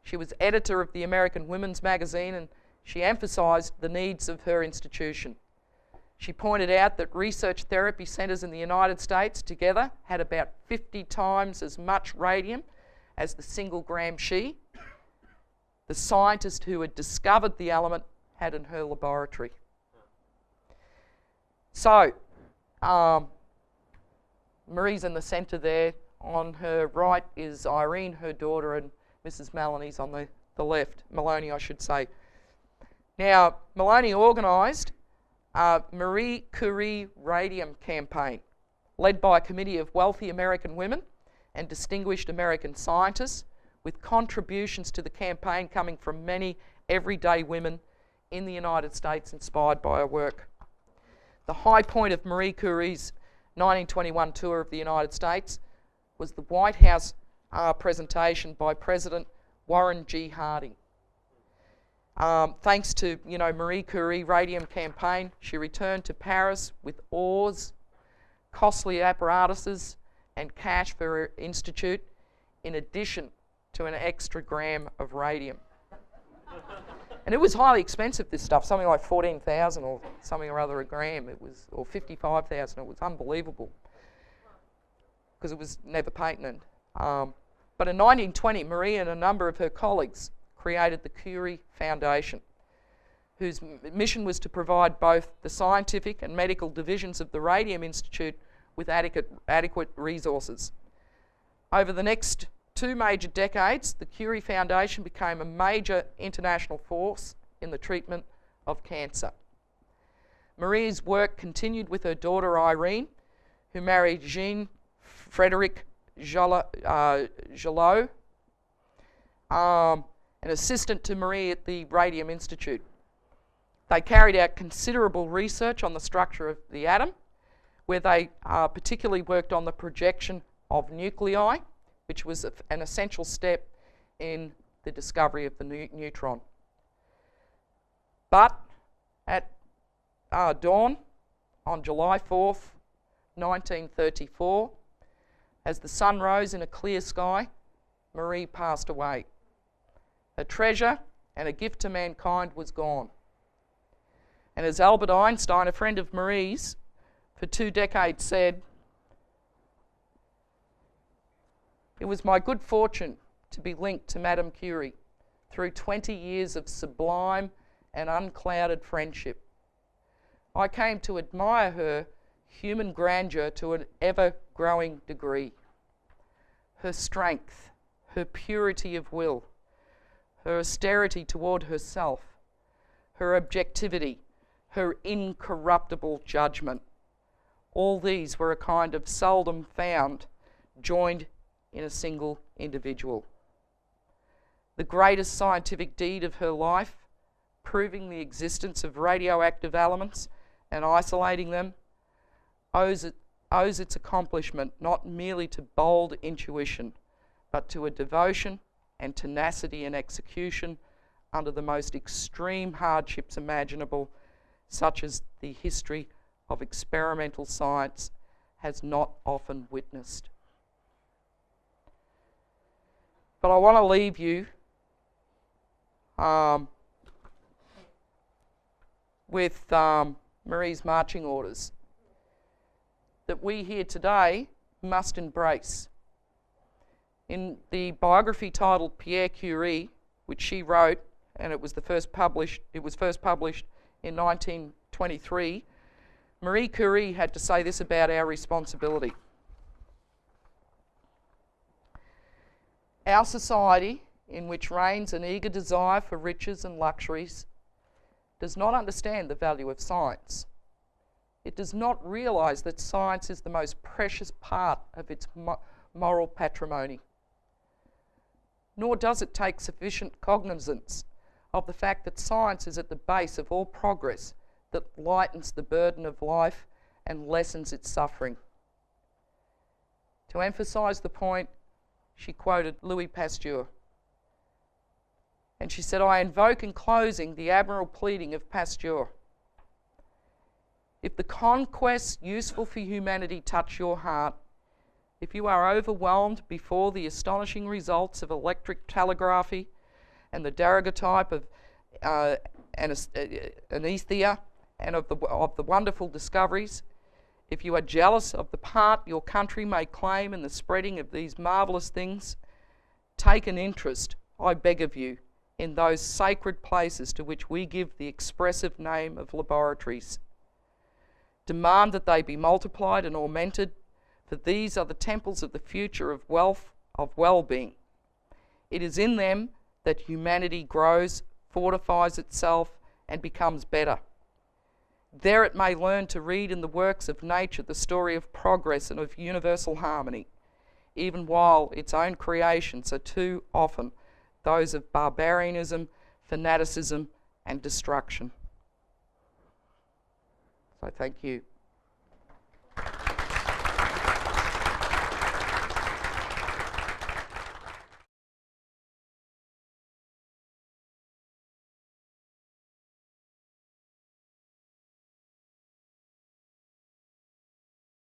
She was editor of the American Women's Magazine, and she emphasised the needs of her institution. She pointed out that research therapy centres in the United States together had about 50 times as much radium as the single gram she, the scientist who had discovered the element, had in her laboratory. So, Marie's in the centre there. On her right is Irene, her daughter, and Mrs. Maloney's on the left. Maloney, I should say. Now, Maloney organised a Marie Curie Radium campaign, led by a committee of wealthy American women and distinguished American scientists, with contributions to the campaign coming from many everyday women in the United States inspired by her work. The high point of Marie Curie's 1921 tour of the United States was the White House presentation by President Warren G. Harding. Thanks to Marie Curie Radium campaign, she returned to Paris with oars, costly apparatuses, and cash for her institute, in addition to an extra gram of radium. And it was highly expensive, this stuff, something like 14,000 or something or other a gram. It was, or 55,000. It was unbelievable because it was never patented. But in 1920, Marie and a number of her colleagues created the Curie Foundation, whose mission was to provide both the scientific and medical divisions of the Radium Institute with adequate resources. Over the next 2 major decades, the Curie Foundation became a major international force in the treatment of cancer. Marie's work continued with her daughter Irene, who married Jean-Frédéric Jalot, an assistant to Marie at the Radium Institute. They carried out considerable research on the structure of the atom, where they particularly worked on the projection of nuclei, which was an essential step in the discovery of the neutron. But at dawn on July 4th, 1934, as the sun rose in a clear sky, Marie passed away. A treasure and a gift to mankind was gone. And as Albert Einstein, a friend of Marie's for 2 decades, said, "It was my good fortune to be linked to Madame Curie through 20 years of sublime and unclouded friendship. I came to admire her human grandeur to an ever-growing degree. Her strength, her purity of will, her austerity toward herself, her objectivity, her incorruptible judgment. All these were a kind of seldom found, joined in a single individual. The greatest scientific deed of her life, proving the existence of radioactive elements and isolating them, owes its accomplishment not merely to bold intuition, but to a devotion and tenacity in execution under the most extreme hardships imaginable, such as the history of experimental science has not often witnessed." But I want to leave you with Marie's marching orders that we here today must embrace. In the biography titled Pierre Curie, which she wrote, and it was first published in 1923, Marie Curie had to say this about our responsibility. Our society, in which reigns an eager desire for riches and luxuries, does not understand the value of science. It does not realise that science is the most precious part of its moral patrimony. Nor does it take sufficient cognizance of the fact that science is at the base of all progress that lightens the burden of life and lessens its suffering. To emphasise the point, she quoted Louis Pasteur. And she said, "I invoke in closing the admirable pleading of Pasteur. If the conquests useful for humanity touch your heart, if you are overwhelmed before the astonishing results of electric telegraphy and the daguerreotype of anesthesia and of the wonderful discoveries, if you are jealous of the part your country may claim in the spreading of these marvellous things, take an interest, I beg of you, in those sacred places to which we give the expressive name of laboratories. Demand that they be multiplied and augmented, for these are the temples of the future of wealth, of well-being. It is in them that humanity grows, fortifies itself, and becomes better. There it may learn to read in the works of nature the story of progress and of universal harmony, even while its own creations are too often those of barbarianism, fanaticism, and destruction." So thank you.